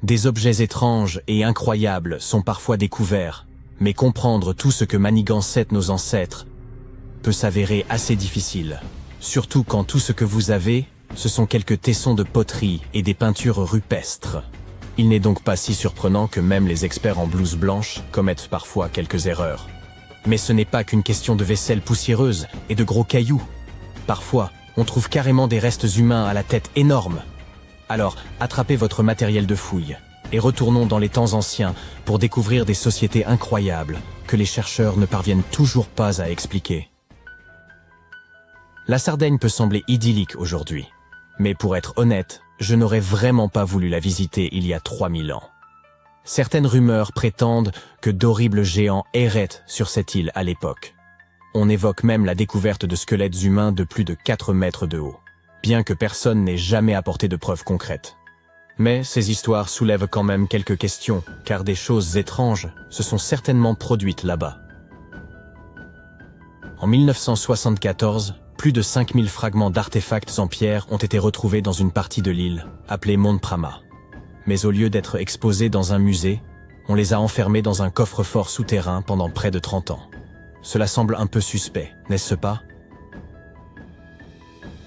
Des objets étranges et incroyables sont parfois découverts, mais comprendre tout ce que manigançaient nos ancêtres peut s'avérer assez difficile. Surtout quand tout ce que vous avez, ce sont quelques tessons de poterie et des peintures rupestres. Il n'est donc pas si surprenant que même les experts en blouse blanche commettent parfois quelques erreurs. Mais ce n'est pas qu'une question de vaisselle poussiéreuse et de gros cailloux. Parfois, on trouve carrément des restes humains à la tête énorme. Alors, attrapez votre matériel de fouille et retournons dans les temps anciens pour découvrir des sociétés incroyables que les chercheurs ne parviennent toujours pas à expliquer. La Sardaigne peut sembler idyllique aujourd'hui, mais pour être honnête, je n'aurais vraiment pas voulu la visiter il y a 3000 ans. Certaines rumeurs prétendent que d'horribles géants erraient sur cette île à l'époque. On évoque même la découverte de squelettes humains de plus de 4 mètres de haut, bien que personne n'ait jamais apporté de preuves concrètes. Mais ces histoires soulèvent quand même quelques questions, car des choses étranges se sont certainement produites là-bas. En 1974, plus de 5000 fragments d'artefacts en pierre ont été retrouvés dans une partie de l'île, appelée Mont Prama. Mais au lieu d'être exposés dans un musée, on les a enfermés dans un coffre-fort souterrain pendant près de 30 ans. Cela semble un peu suspect, n'est-ce pas?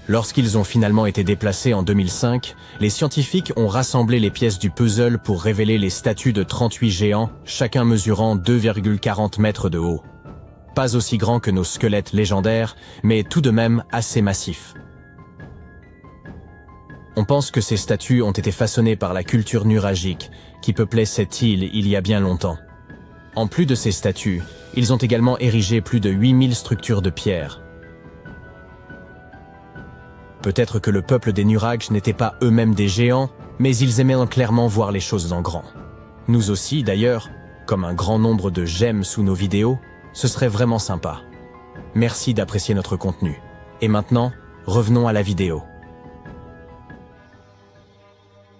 Lorsqu'ils ont finalement été déplacés en 2005, les scientifiques ont rassemblé les pièces du puzzle pour révéler les statues de 38 géants, chacun mesurant 2,40 mètres de haut. Pas aussi grands que nos squelettes légendaires, mais tout de même assez massifs. On pense que ces statues ont été façonnées par la culture nuragique, qui peuplait cette île il y a bien longtemps. En plus de ces statues, ils ont également érigé plus de 8000 structures de pierre. Peut-être que le peuple des Nurags n'était pas eux-mêmes des géants, mais ils aimaient clairement voir les choses en grand. Nous aussi, d'ailleurs, comme un grand nombre de j'aime sous nos vidéos, ce serait vraiment sympa. Merci d'apprécier notre contenu. Et maintenant, revenons à la vidéo.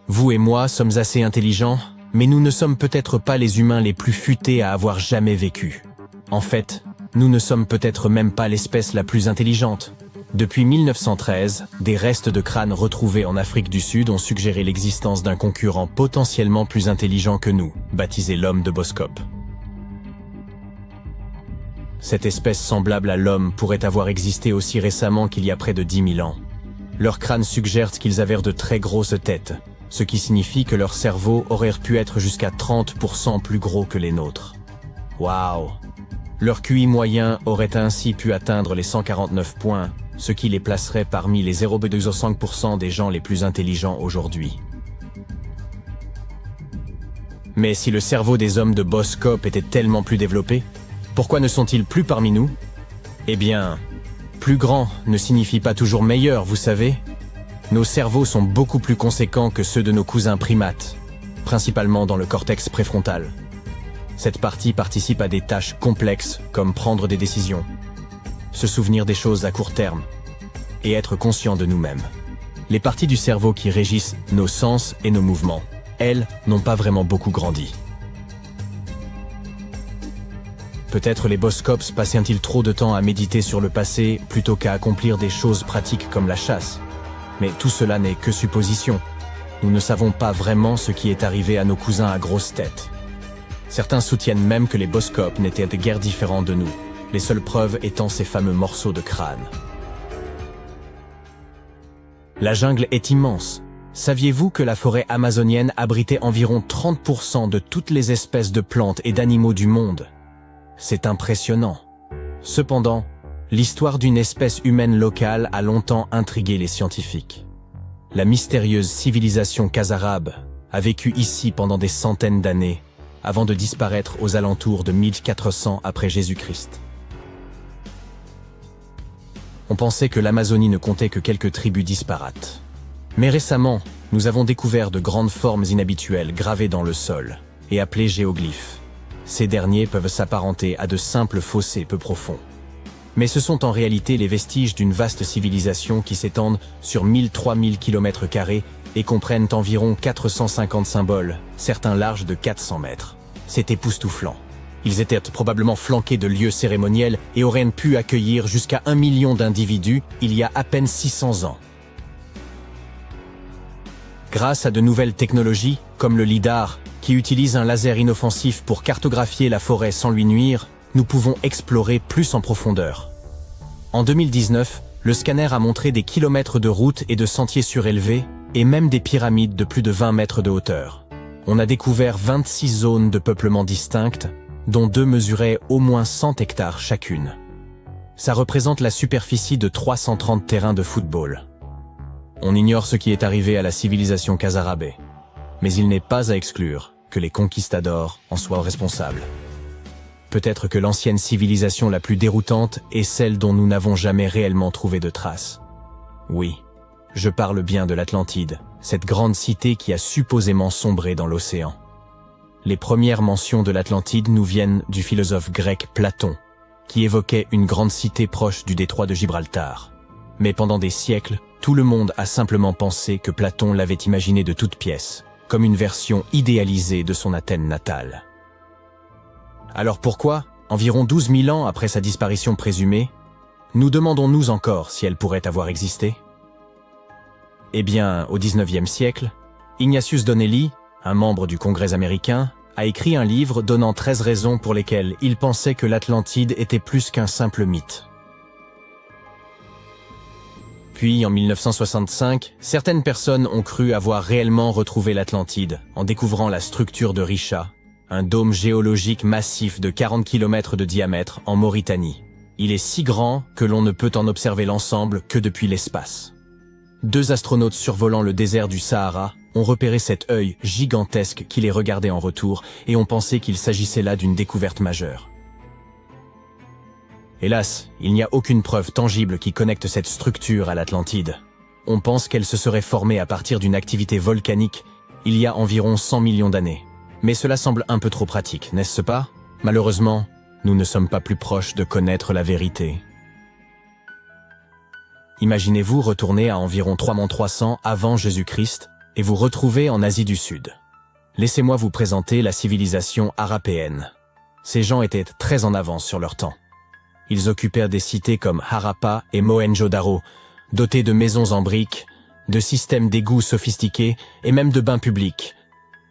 Vous et moi sommes assez intelligents, mais nous ne sommes peut-être pas les humains les plus futés à avoir jamais vécu. En fait, nous ne sommes peut-être même pas l'espèce la plus intelligente. Depuis 1913, des restes de crânes retrouvés en Afrique du Sud ont suggéré l'existence d'un concurrent potentiellement plus intelligent que nous, baptisé l'homme de Boskop. Cette espèce semblable à l'homme pourrait avoir existé aussi récemment qu'il y a près de 10 000 ans. Leurs crânes suggèrent qu'ils avaient de très grosses têtes, ce qui signifie que leur cerveau aurait pu être jusqu'à 30% plus gros que les nôtres. Waouh! Leur QI moyen aurait ainsi pu atteindre les 149 points, ce qui les placerait parmi les 0,5% des gens les plus intelligents aujourd'hui. Mais si le cerveau des hommes de Boskop était tellement plus développé, pourquoi ne sont-ils plus parmi nous? Eh bien, plus grand ne signifie pas toujours meilleur, vous savez. Nos cerveaux sont beaucoup plus conséquents que ceux de nos cousins primates, principalement dans le cortex préfrontal. Cette partie participe à des tâches complexes comme prendre des décisions, se souvenir des choses à court terme et être conscient de nous-mêmes. Les parties du cerveau qui régissent nos sens et nos mouvements, elles, n'ont pas vraiment beaucoup grandi. Peut-être les Boskops passaient-ils trop de temps à méditer sur le passé plutôt qu'à accomplir des choses pratiques comme la chasse. Mais tout cela n'est que supposition. Nous ne savons pas vraiment ce qui est arrivé à nos cousins à grosse tête. Certains soutiennent même que les Boskops n'étaient guère différents de nous, les seules preuves étant ces fameux morceaux de crâne. La jungle est immense. Saviez-vous que la forêt amazonienne abritait environ 30% de toutes les espèces de plantes et d'animaux du monde? C'est impressionnant. Cependant, l'histoire d'une espèce humaine locale a longtemps intrigué les scientifiques. La mystérieuse civilisation Khazarabe a vécu ici pendant des centaines d'années, avant de disparaître aux alentours de 1400 après Jésus-Christ. On pensait que l'Amazonie ne comptait que quelques tribus disparates. Mais récemment, nous avons découvert de grandes formes inhabituelles gravées dans le sol et appelées géoglyphes. Ces derniers peuvent s'apparenter à de simples fossés peu profonds. Mais ce sont en réalité les vestiges d'une vaste civilisation qui s'étendent sur 1000-3000 km² et comprennent environ 450 symboles, certains larges de 400 mètres. C'est époustouflant. Ils étaient probablement flanqués de lieux cérémoniels et auraient pu accueillir jusqu'à 1 million d'individus il y a à peine 600 ans. Grâce à de nouvelles technologies, Comme le lidar, qui utilise un laser inoffensif pour cartographier la forêt sans lui nuire, nous pouvons explorer plus en profondeur. En 2019, le scanner a montré des kilomètres de routes et de sentiers surélevés, et même des pyramides de plus de 20 mètres de hauteur. On a découvert 26 zones de peuplement distinctes, dont 2 mesuraient au moins 100 hectares chacune. Ça représente la superficie de 330 terrains de football. On ignore ce qui est arrivé à la civilisation Khazarabé, mais il n'est pas à exclure que les conquistadors en soient responsables. Peut-être que l'ancienne civilisation la plus déroutante est celle dont nous n'avons jamais réellement trouvé de traces. Oui, je parle bien de l'Atlantide, cette grande cité qui a supposément sombré dans l'océan. Les premières mentions de l'Atlantide nous viennent du philosophe grec Platon, qui évoquait une grande cité proche du détroit de Gibraltar. Mais pendant des siècles, tout le monde a simplement pensé que Platon l'avait imaginé de toutes pièces, comme une version idéalisée de son Athènes natale. Alors pourquoi, environ 12 000 ans après sa disparition présumée, nous demandons-nous encore si elle pourrait avoir existé? Eh bien, au XIXe siècle, Ignatius Donnelly, un membre du Congrès américain, a écrit un livre donnant 13 raisons pour lesquelles il pensait que l'Atlantide était plus qu'un simple mythe. Puis, en 1965, certaines personnes ont cru avoir réellement retrouvé l'Atlantide en découvrant la structure de Richa, un dôme géologique massif de 40 km de diamètre en Mauritanie. Il est si grand que l'on ne peut en observer l'ensemble que depuis l'espace. 2 astronautes survolant le désert du Sahara ont repéré cet œil gigantesque qui les regardait en retour et ont pensé qu'il s'agissait là d'une découverte majeure. Hélas, il n'y a aucune preuve tangible qui connecte cette structure à l'Atlantide. On pense qu'elle se serait formée à partir d'une activité volcanique il y a environ 100 millions d'années. Mais cela semble un peu trop pratique, n'est-ce pas? Malheureusement, nous ne sommes pas plus proches de connaître la vérité. Imaginez-vous retourner à environ 3300 avant Jésus-Christ et vous retrouver en Asie du Sud. Laissez-moi vous présenter la civilisation harapéenne. Ces gens étaient très en avance sur leur temps. Ils occupèrent des cités comme Harappa et Mohenjo-Daro, dotées de maisons en briques, de systèmes d'égouts sophistiqués et même de bains publics.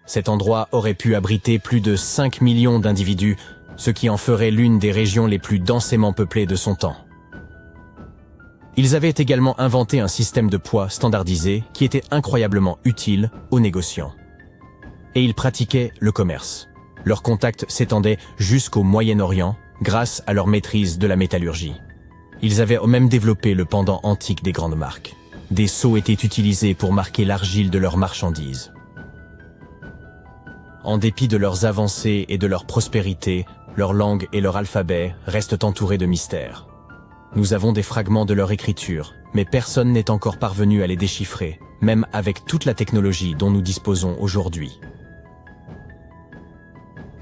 Cet endroit aurait pu abriter plus de 5 millions d'individus, ce qui en ferait l'une des régions les plus densément peuplées de son temps. Ils avaient également inventé un système de poids standardisé qui était incroyablement utile aux négociants. Et ils pratiquaient le commerce. Leurs contacts s'étendaient jusqu'au Moyen-Orient grâce à leur maîtrise de la métallurgie. Ils avaient même développé le pendant antique des grandes marques. Des sceaux étaient utilisés pour marquer l'argile de leurs marchandises. En dépit de leurs avancées et de leur prospérité, leur langue et leur alphabet restent entourés de mystères. Nous avons des fragments de leur écriture, mais personne n'est encore parvenu à les déchiffrer, même avec toute la technologie dont nous disposons aujourd'hui.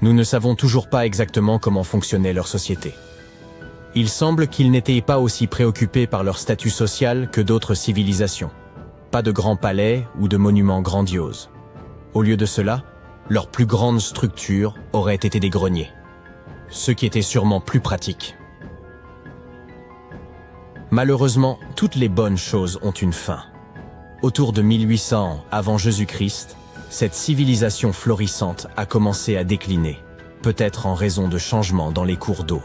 Nous ne savons toujours pas exactement comment fonctionnait leur société. Il semble qu'ils n'étaient pas aussi préoccupés par leur statut social que d'autres civilisations. Pas de grands palais ou de monuments grandioses. Au lieu de cela, leur plus grande structure aurait été des greniers, ce qui était sûrement plus pratique. Malheureusement, toutes les bonnes choses ont une fin. Autour de 1800 avant Jésus-Christ, cette civilisation florissante a commencé à décliner, peut-être en raison de changements dans les cours d'eau.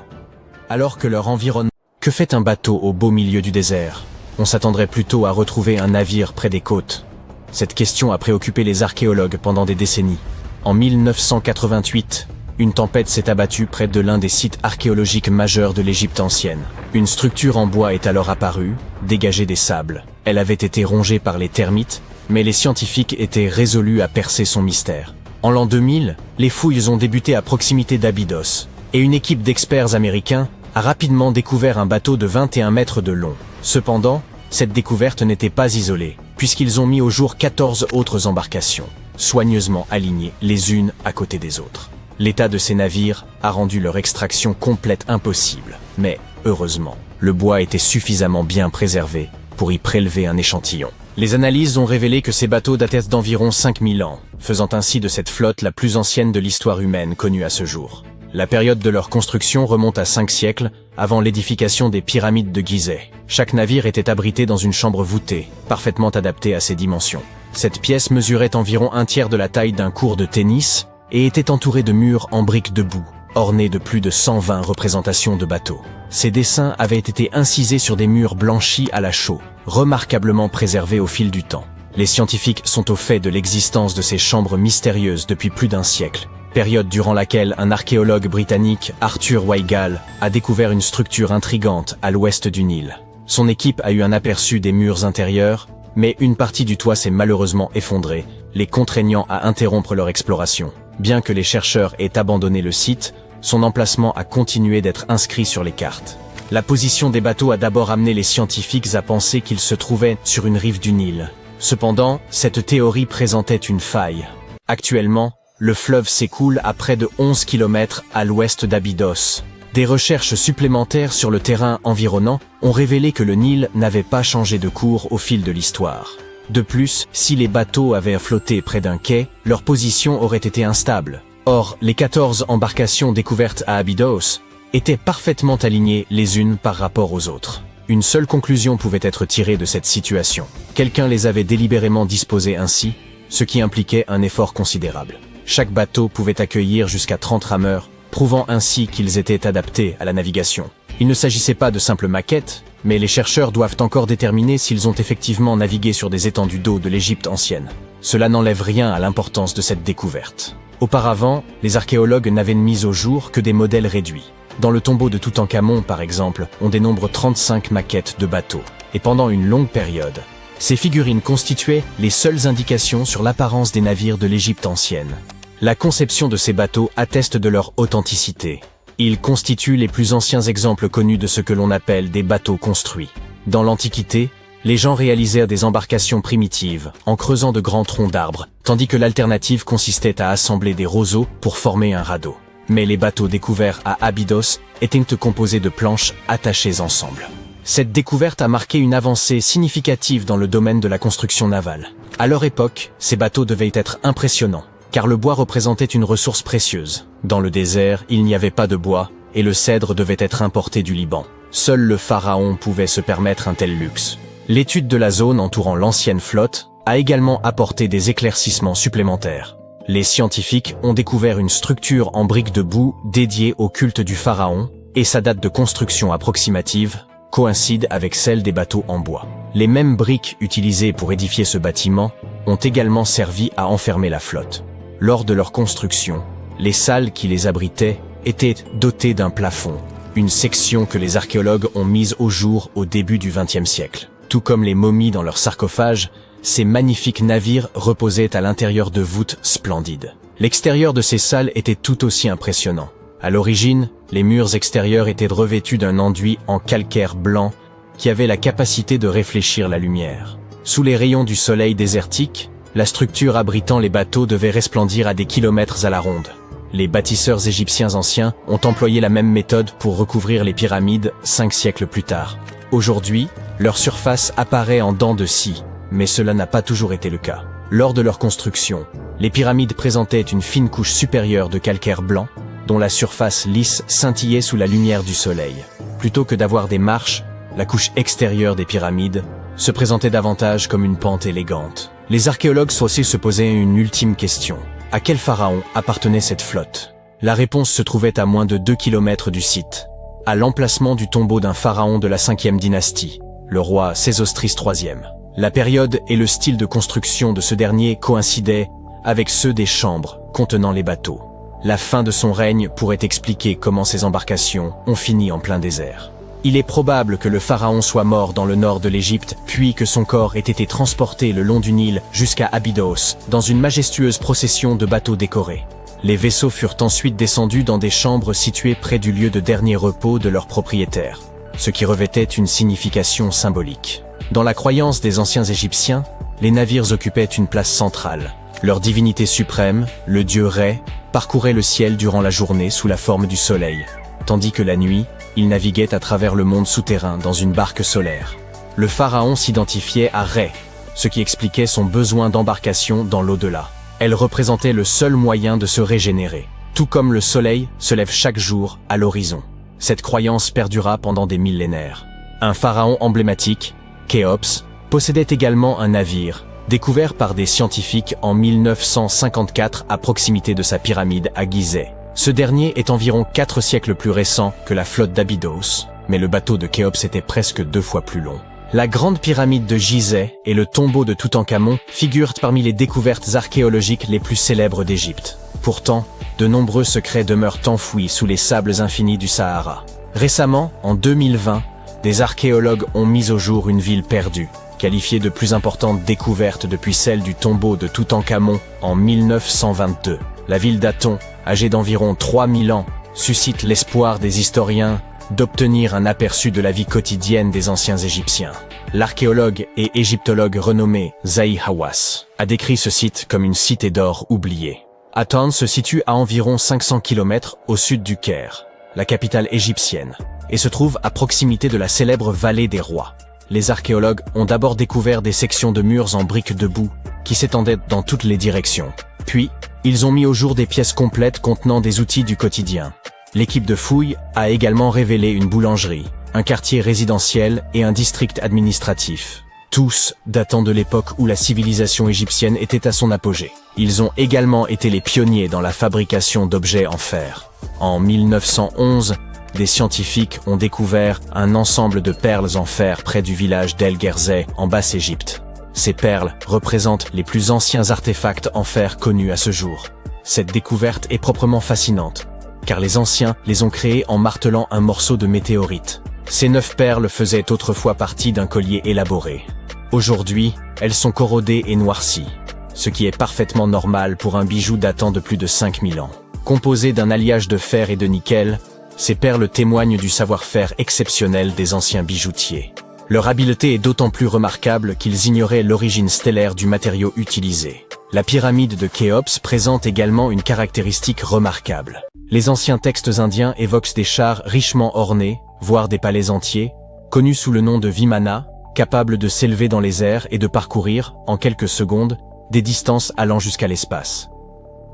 Alors que leur environnement... Que fait un bateau au beau milieu du désert? On s'attendrait plutôt à retrouver un navire près des côtes. Cette question a préoccupé les archéologues pendant des décennies. En 1988, une tempête s'est abattue près de l'un des sites archéologiques majeurs de l'Égypte ancienne. Une structure en bois est alors apparue, dégagée des sables. Elle avait été rongée par les termites, mais les scientifiques étaient résolus à percer son mystère. En l'an 2000, les fouilles ont débuté à proximité d'Abydos, et une équipe d'experts américains a rapidement découvert un bateau de 21 mètres de long. Cependant, cette découverte n'était pas isolée, puisqu'ils ont mis au jour 14 autres embarcations, soigneusement alignées les unes à côté des autres. L'état de ces navires a rendu leur extraction complète impossible, mais, heureusement, le bois était suffisamment bien préservé pour y prélever un échantillon. Les analyses ont révélé que ces bateaux dataient d'environ 5000 ans, faisant ainsi de cette flotte la plus ancienne de l'histoire humaine connue à ce jour. La période de leur construction remonte à 5 siècles, avant l'édification des pyramides de Gizeh. Chaque navire était abrité dans une chambre voûtée, parfaitement adaptée à ses dimensions. Cette pièce mesurait environ un tiers de la taille d'un court de tennis et était entourée de murs en briques de boue, ornés de plus de 120 représentations de bateaux. Ces dessins avaient été incisés sur des murs blanchis à la chaux, remarquablement préservés au fil du temps. Les scientifiques sont au fait de l'existence de ces chambres mystérieuses depuis plus d'un siècle, période durant laquelle un archéologue britannique, Arthur Weigall, a découvert une structure intrigante à l'ouest du Nil. Son équipe a eu un aperçu des murs intérieurs, mais une partie du toit s'est malheureusement effondrée, les contraignant à interrompre leur exploration. Bien que les chercheurs aient abandonné le site, son emplacement a continué d'être inscrit sur les cartes. La position des bateaux a d'abord amené les scientifiques à penser qu'ils se trouvaient sur une rive du Nil. Cependant, cette théorie présentait une faille. Actuellement, le fleuve s'écoule à près de 11 km à l'ouest d'Abydos. Des recherches supplémentaires sur le terrain environnant ont révélé que le Nil n'avait pas changé de cours au fil de l'histoire. De plus, si les bateaux avaient flotté près d'un quai, leur position aurait été instable. Or, les 14 embarcations découvertes à Abydos étaient parfaitement alignées les unes par rapport aux autres. Une seule conclusion pouvait être tirée de cette situation. Quelqu'un les avait délibérément disposées ainsi, ce qui impliquait un effort considérable. Chaque bateau pouvait accueillir jusqu'à 30 rameurs, prouvant ainsi qu'ils étaient adaptés à la navigation. Il ne s'agissait pas de simples maquettes, mais les chercheurs doivent encore déterminer s'ils ont effectivement navigué sur des étendues d'eau de l'Égypte ancienne. Cela n'enlève rien à l'importance de cette découverte. Auparavant, les archéologues n'avaient mis au jour que des modèles réduits. Dans le tombeau de Toutankhamon, par exemple, on dénombre 35 maquettes de bateaux. Et pendant une longue période, ces figurines constituaient les seules indications sur l'apparence des navires de l'Égypte ancienne. La conception de ces bateaux atteste de leur authenticité. Ils constituent les plus anciens exemples connus de ce que l'on appelle des bateaux construits. Dans l'Antiquité, les gens réalisèrent des embarcations primitives en creusant de grands troncs d'arbres, tandis que l'alternative consistait à assembler des roseaux pour former un radeau. Mais les bateaux découverts à Abydos étaient composés de planches attachées ensemble. Cette découverte a marqué une avancée significative dans le domaine de la construction navale. À leur époque, ces bateaux devaient être impressionnants, car le bois représentait une ressource précieuse. Dans le désert, il n'y avait pas de bois, et le cèdre devait être importé du Liban. Seul le pharaon pouvait se permettre un tel luxe. L'étude de la zone entourant l'ancienne flotte a également apporté des éclaircissements supplémentaires. Les scientifiques ont découvert une structure en briques de boue dédiée au culte du pharaon, et sa date de construction approximative coïncide avec celle des bateaux en bois. Les mêmes briques utilisées pour édifier ce bâtiment ont également servi à enfermer la flotte. Lors de leur construction, les salles qui les abritaient étaient dotées d'un plafond, une section que les archéologues ont mise au jour au début du XXe siècle. Tout comme les momies dans leurs sarcophages, ces magnifiques navires reposaient à l'intérieur de voûtes splendides. L'extérieur de ces salles était tout aussi impressionnant. À l'origine, les murs extérieurs étaient revêtus d'un enduit en calcaire blanc qui avait la capacité de réfléchir la lumière. Sous les rayons du soleil désertique, la structure abritant les bateaux devait resplendir à des kilomètres à la ronde. Les bâtisseurs égyptiens anciens ont employé la même méthode pour recouvrir les pyramides 5 siècles plus tard. Aujourd'hui, leur surface apparaît en dents de scie, mais cela n'a pas toujours été le cas. Lors de leur construction, les pyramides présentaient une fine couche supérieure de calcaire blanc, dont la surface lisse scintillait sous la lumière du soleil. Plutôt que d'avoir des marches, la couche extérieure des pyramides se présentait davantage comme une pente élégante. Les archéologues aussi se posaient une ultime question. À quel pharaon appartenait cette flotte? La réponse se trouvait à moins de 2 km du site, à l'emplacement du tombeau d'un pharaon de la 5e dynastie, le roi Sésostris III. La période et le style de construction de ce dernier coïncidaient avec ceux des chambres contenant les bateaux. La fin de son règne pourrait expliquer comment ces embarcations ont fini en plein désert. Il est probable que le pharaon soit mort dans le nord de l'Égypte, puis que son corps ait été transporté le long du Nil jusqu'à Abydos, dans une majestueuse procession de bateaux décorés. Les vaisseaux furent ensuite descendus dans des chambres situées près du lieu de dernier repos de leurs propriétaires, ce qui revêtait une signification symbolique. Dans la croyance des anciens Égyptiens, les navires occupaient une place centrale. Leur divinité suprême, le dieu Ré, parcourait le ciel durant la journée sous la forme du soleil, tandis que la nuit, il naviguait à travers le monde souterrain dans une barque solaire. Le pharaon s'identifiait à Ré, ce qui expliquait son besoin d'embarcation dans l'au-delà. Elle représentait le seul moyen de se régénérer, tout comme le soleil se lève chaque jour à l'horizon. Cette croyance perdura pendant des millénaires. Un pharaon emblématique, Khéops, possédait également un navire, découvert par des scientifiques en 1954 à proximité de sa pyramide à Gizeh. Ce dernier est environ 4 siècles plus récent que la flotte d'Abydos, mais le bateau de Khéops était presque 2 fois plus long. La grande pyramide de Gizeh et le tombeau de Toutankhamon figurent parmi les découvertes archéologiques les plus célèbres d'Égypte. Pourtant, de nombreux secrets demeurent enfouis sous les sables infinis du Sahara. Récemment, en 2020, des archéologues ont mis au jour une ville perdue, qualifiée de plus importante découverte depuis celle du tombeau de Toutankhamon en 1922. La ville d'Aton, âgée d'environ 3000 ans, suscite l'espoir des historiens d'obtenir un aperçu de la vie quotidienne des anciens Égyptiens. L'archéologue et égyptologue renommé Zahi Hawass a décrit ce site comme une cité d'or oubliée. Aton se situe à environ 500 km au sud du Caire, la capitale égyptienne, et se trouve à proximité de la célèbre vallée des rois. Les archéologues ont d'abord découvert des sections de murs en briques de boue qui s'étendaient dans toutes les directions. Puis, ils ont mis au jour des pièces complètes contenant des outils du quotidien. L'équipe de fouilles a également révélé une boulangerie, un quartier résidentiel et un district administratif, tous datant de l'époque où la civilisation égyptienne était à son apogée. Ils ont également été les pionniers dans la fabrication d'objets en fer. En 1911, des scientifiques ont découvert un ensemble de perles en fer près du village d'El Gerzeh en Basse-Égypte. Ces perles représentent les plus anciens artefacts en fer connus à ce jour. Cette découverte est proprement fascinante, car les anciens les ont créés en martelant un morceau de météorite. Ces 9 perles faisaient autrefois partie d'un collier élaboré. Aujourd'hui, elles sont corrodées et noircies, ce qui est parfaitement normal pour un bijou datant de plus de 5000 ans. Composé d'un alliage de fer et de nickel, ces perles témoignent du savoir-faire exceptionnel des anciens bijoutiers. Leur habileté est d'autant plus remarquable qu'ils ignoraient l'origine stellaire du matériau utilisé. La pyramide de Khéops présente également une caractéristique remarquable. Les anciens textes indiens évoquent des chars richement ornés, voire des palais entiers, connus sous le nom de Vimana, capables de s'élever dans les airs et de parcourir, en quelques secondes, des distances allant jusqu'à l'espace.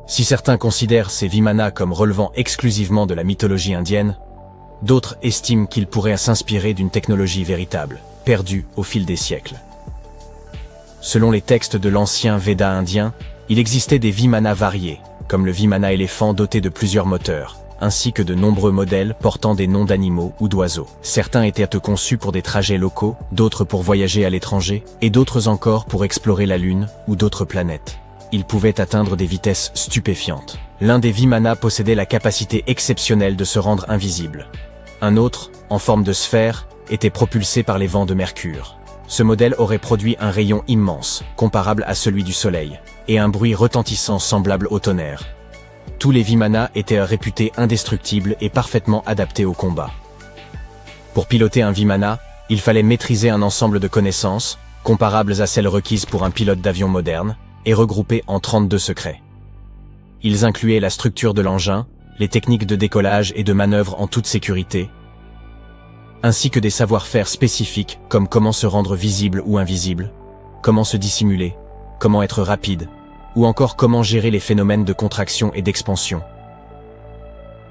Si certains considèrent ces Vimana comme relevant exclusivement de la mythologie indienne, d'autres estiment qu'ils pourraient s'inspirer d'une technologie véritable, perdue au fil des siècles. Selon les textes de l'ancien Veda indien, il existait des Vimana variés, comme le Vimana éléphant doté de plusieurs moteurs, ainsi que de nombreux modèles portant des noms d'animaux ou d'oiseaux. Certains étaient conçus pour des trajets locaux, d'autres pour voyager à l'étranger, et d'autres encore pour explorer la Lune ou d'autres planètes. Ils pouvaient atteindre des vitesses stupéfiantes. L'un des Vimana possédait la capacité exceptionnelle de se rendre invisible. Un autre, en forme de sphère, était propulsé par les vents de Mercure. Ce modèle aurait produit un rayon immense, comparable à celui du Soleil, et un bruit retentissant semblable au tonnerre. Tous les Vimana étaient réputés indestructibles et parfaitement adaptés au combat. Pour piloter un Vimana, il fallait maîtriser un ensemble de connaissances, comparables à celles requises pour un pilote d'avion moderne, et regroupées en 32 secrets. Ils incluaient la structure de l'engin, les techniques de décollage et de manœuvre en toute sécurité, ainsi que des savoir-faire spécifiques comme comment se rendre visible ou invisible, comment se dissimuler, comment être rapide, ou encore comment gérer les phénomènes de contraction et d'expansion.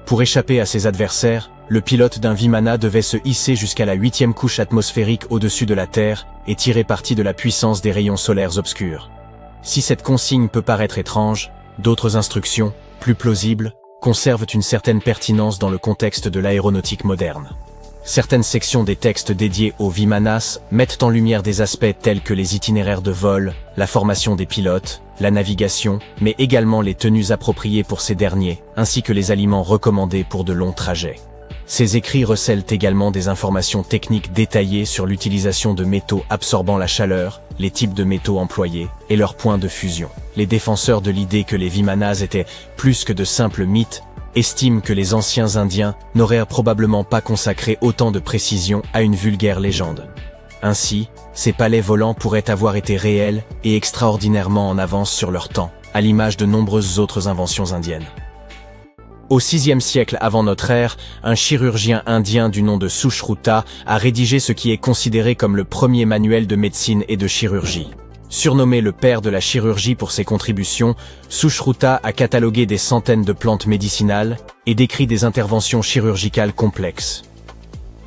Pour échapper à ses adversaires, le pilote d'un Vimana devait se hisser jusqu'à la 8e couche atmosphérique au-dessus de la Terre et tirer parti de la puissance des rayons solaires obscurs. Si cette consigne peut paraître étrange, d'autres instructions, plus plausibles, conservent une certaine pertinence dans le contexte de l'aéronautique moderne. Certaines sections des textes dédiés aux Vimanas mettent en lumière des aspects tels que les itinéraires de vol, la formation des pilotes, la navigation, mais également les tenues appropriées pour ces derniers, ainsi que les aliments recommandés pour de longs trajets. Ces écrits recèlent également des informations techniques détaillées sur l'utilisation de métaux absorbant la chaleur, les types de métaux employés et leurs points de fusion. Les défenseurs de l'idée que les Vimanas étaient plus que de simples mythes estiment que les anciens Indiens n'auraient probablement pas consacré autant de précision à une vulgaire légende. Ainsi, ces palais volants pourraient avoir été réels et extraordinairement en avance sur leur temps, à l'image de nombreuses autres inventions indiennes. Au VIe siècle avant notre ère, un chirurgien indien du nom de Sushruta a rédigé ce qui est considéré comme le premier manuel de médecine et de chirurgie. Surnommé le père de la chirurgie pour ses contributions, Sushruta a catalogué des centaines de plantes médicinales et décrit des interventions chirurgicales complexes.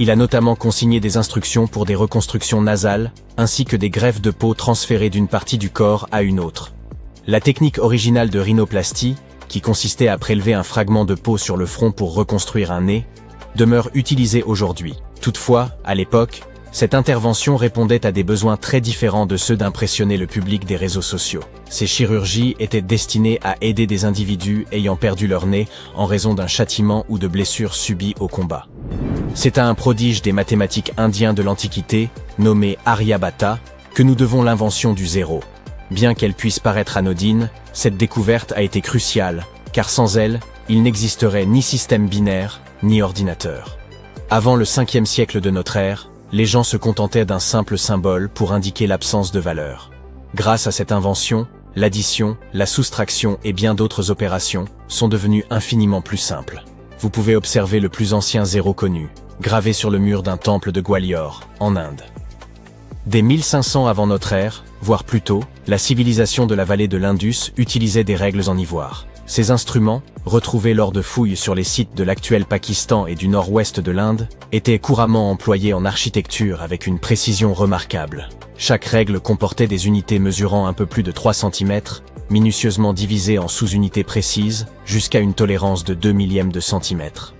Il a notamment consigné des instructions pour des reconstructions nasales, ainsi que des greffes de peau transférées d'une partie du corps à une autre. La technique originale de rhinoplastie, qui consistait à prélever un fragment de peau sur le front pour reconstruire un nez, demeure utilisée aujourd'hui. Toutefois, à l'époque, cette intervention répondait à des besoins très différents de ceux d'impressionner le public des réseaux sociaux. Ces chirurgies étaient destinées à aider des individus ayant perdu leur nez en raison d'un châtiment ou de blessures subies au combat. C'est à un prodige des mathématiques indiens de l'Antiquité, nommé Aryabhata, que nous devons l'invention du zéro. Bien qu'elle puisse paraître anodine, cette découverte a été cruciale, car sans elle, il n'existerait ni système binaire, ni ordinateur. Avant le 5e siècle de notre ère, les gens se contentaient d'un simple symbole pour indiquer l'absence de valeur. Grâce à cette invention, l'addition, la soustraction et bien d'autres opérations sont devenues infiniment plus simples. Vous pouvez observer le plus ancien zéro connu, gravé sur le mur d'un temple de Gwalior, en Inde. Dès 1500 avant notre ère, voire plus tôt, la civilisation de la vallée de l'Indus utilisait des règles en ivoire. Ces instruments, retrouvés lors de fouilles sur les sites de l'actuel Pakistan et du nord-ouest de l'Inde, étaient couramment employés en architecture avec une précision remarquable. Chaque règle comportait des unités mesurant un peu plus de 3 cm, minutieusement divisées en sous-unités précises, jusqu'à une tolérance de 2 millièmes de centimètre.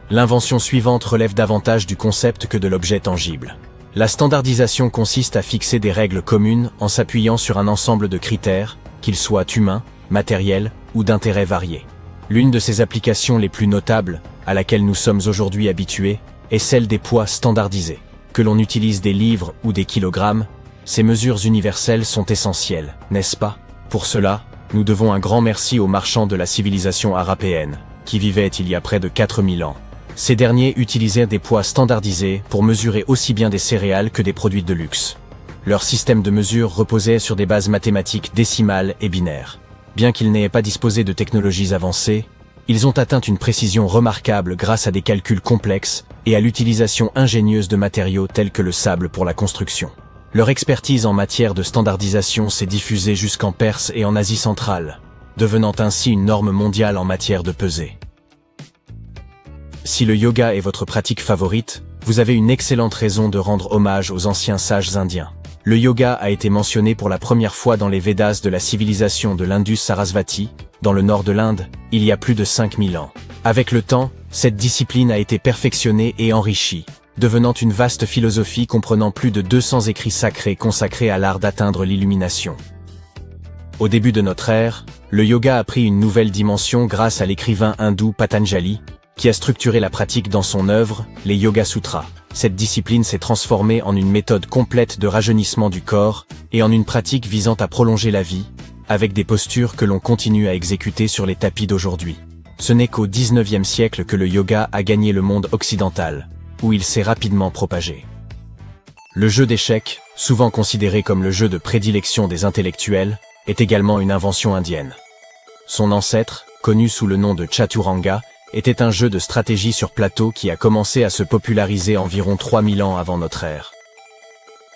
L'invention suivante relève davantage du concept que de l'objet tangible. La standardisation consiste à fixer des règles communes en s'appuyant sur un ensemble de critères, qu'ils soient humains, matériels ou d'intérêts variés. L'une de ces applications les plus notables, à laquelle nous sommes aujourd'hui habitués, est celle des poids standardisés. Que l'on utilise des livres ou des kilogrammes, ces mesures universelles sont essentielles, n'est-ce pas? Pour cela, nous devons un grand merci aux marchands de la civilisation arapéenne, qui vivaient il y a près de 4000 ans. Ces derniers utilisaient des poids standardisés pour mesurer aussi bien des céréales que des produits de luxe. Leur système de mesure reposait sur des bases mathématiques décimales et binaires. Bien qu'ils n'aient pas disposé de technologies avancées, ils ont atteint une précision remarquable grâce à des calculs complexes et à l'utilisation ingénieuse de matériaux tels que le sable pour la construction. Leur expertise en matière de standardisation s'est diffusée jusqu'en Perse et en Asie centrale, devenant ainsi une norme mondiale en matière de pesée. Si le yoga est votre pratique favorite, vous avez une excellente raison de rendre hommage aux anciens sages indiens. Le yoga a été mentionné pour la première fois dans les Védas de la civilisation de l'Indus-Sarasvati, dans le nord de l'Inde, il y a plus de 5000 ans. Avec le temps, cette discipline a été perfectionnée et enrichie, devenant une vaste philosophie comprenant plus de 200 écrits sacrés consacrés à l'art d'atteindre l'illumination. Au début de notre ère, le yoga a pris une nouvelle dimension grâce à l'écrivain hindou Patanjali, qui a structuré la pratique dans son œuvre, les Yoga Sutras. Cette discipline s'est transformée en une méthode complète de rajeunissement du corps et en une pratique visant à prolonger la vie, avec des postures que l'on continue à exécuter sur les tapis d'aujourd'hui. Ce n'est qu'au XIXe siècle que le yoga a gagné le monde occidental, où il s'est rapidement propagé. Le jeu d'échecs, souvent considéré comme le jeu de prédilection des intellectuels, est également une invention indienne. Son ancêtre, connu sous le nom de Chaturanga, était un jeu de stratégie sur plateau qui a commencé à se populariser environ 3000 ans avant notre ère.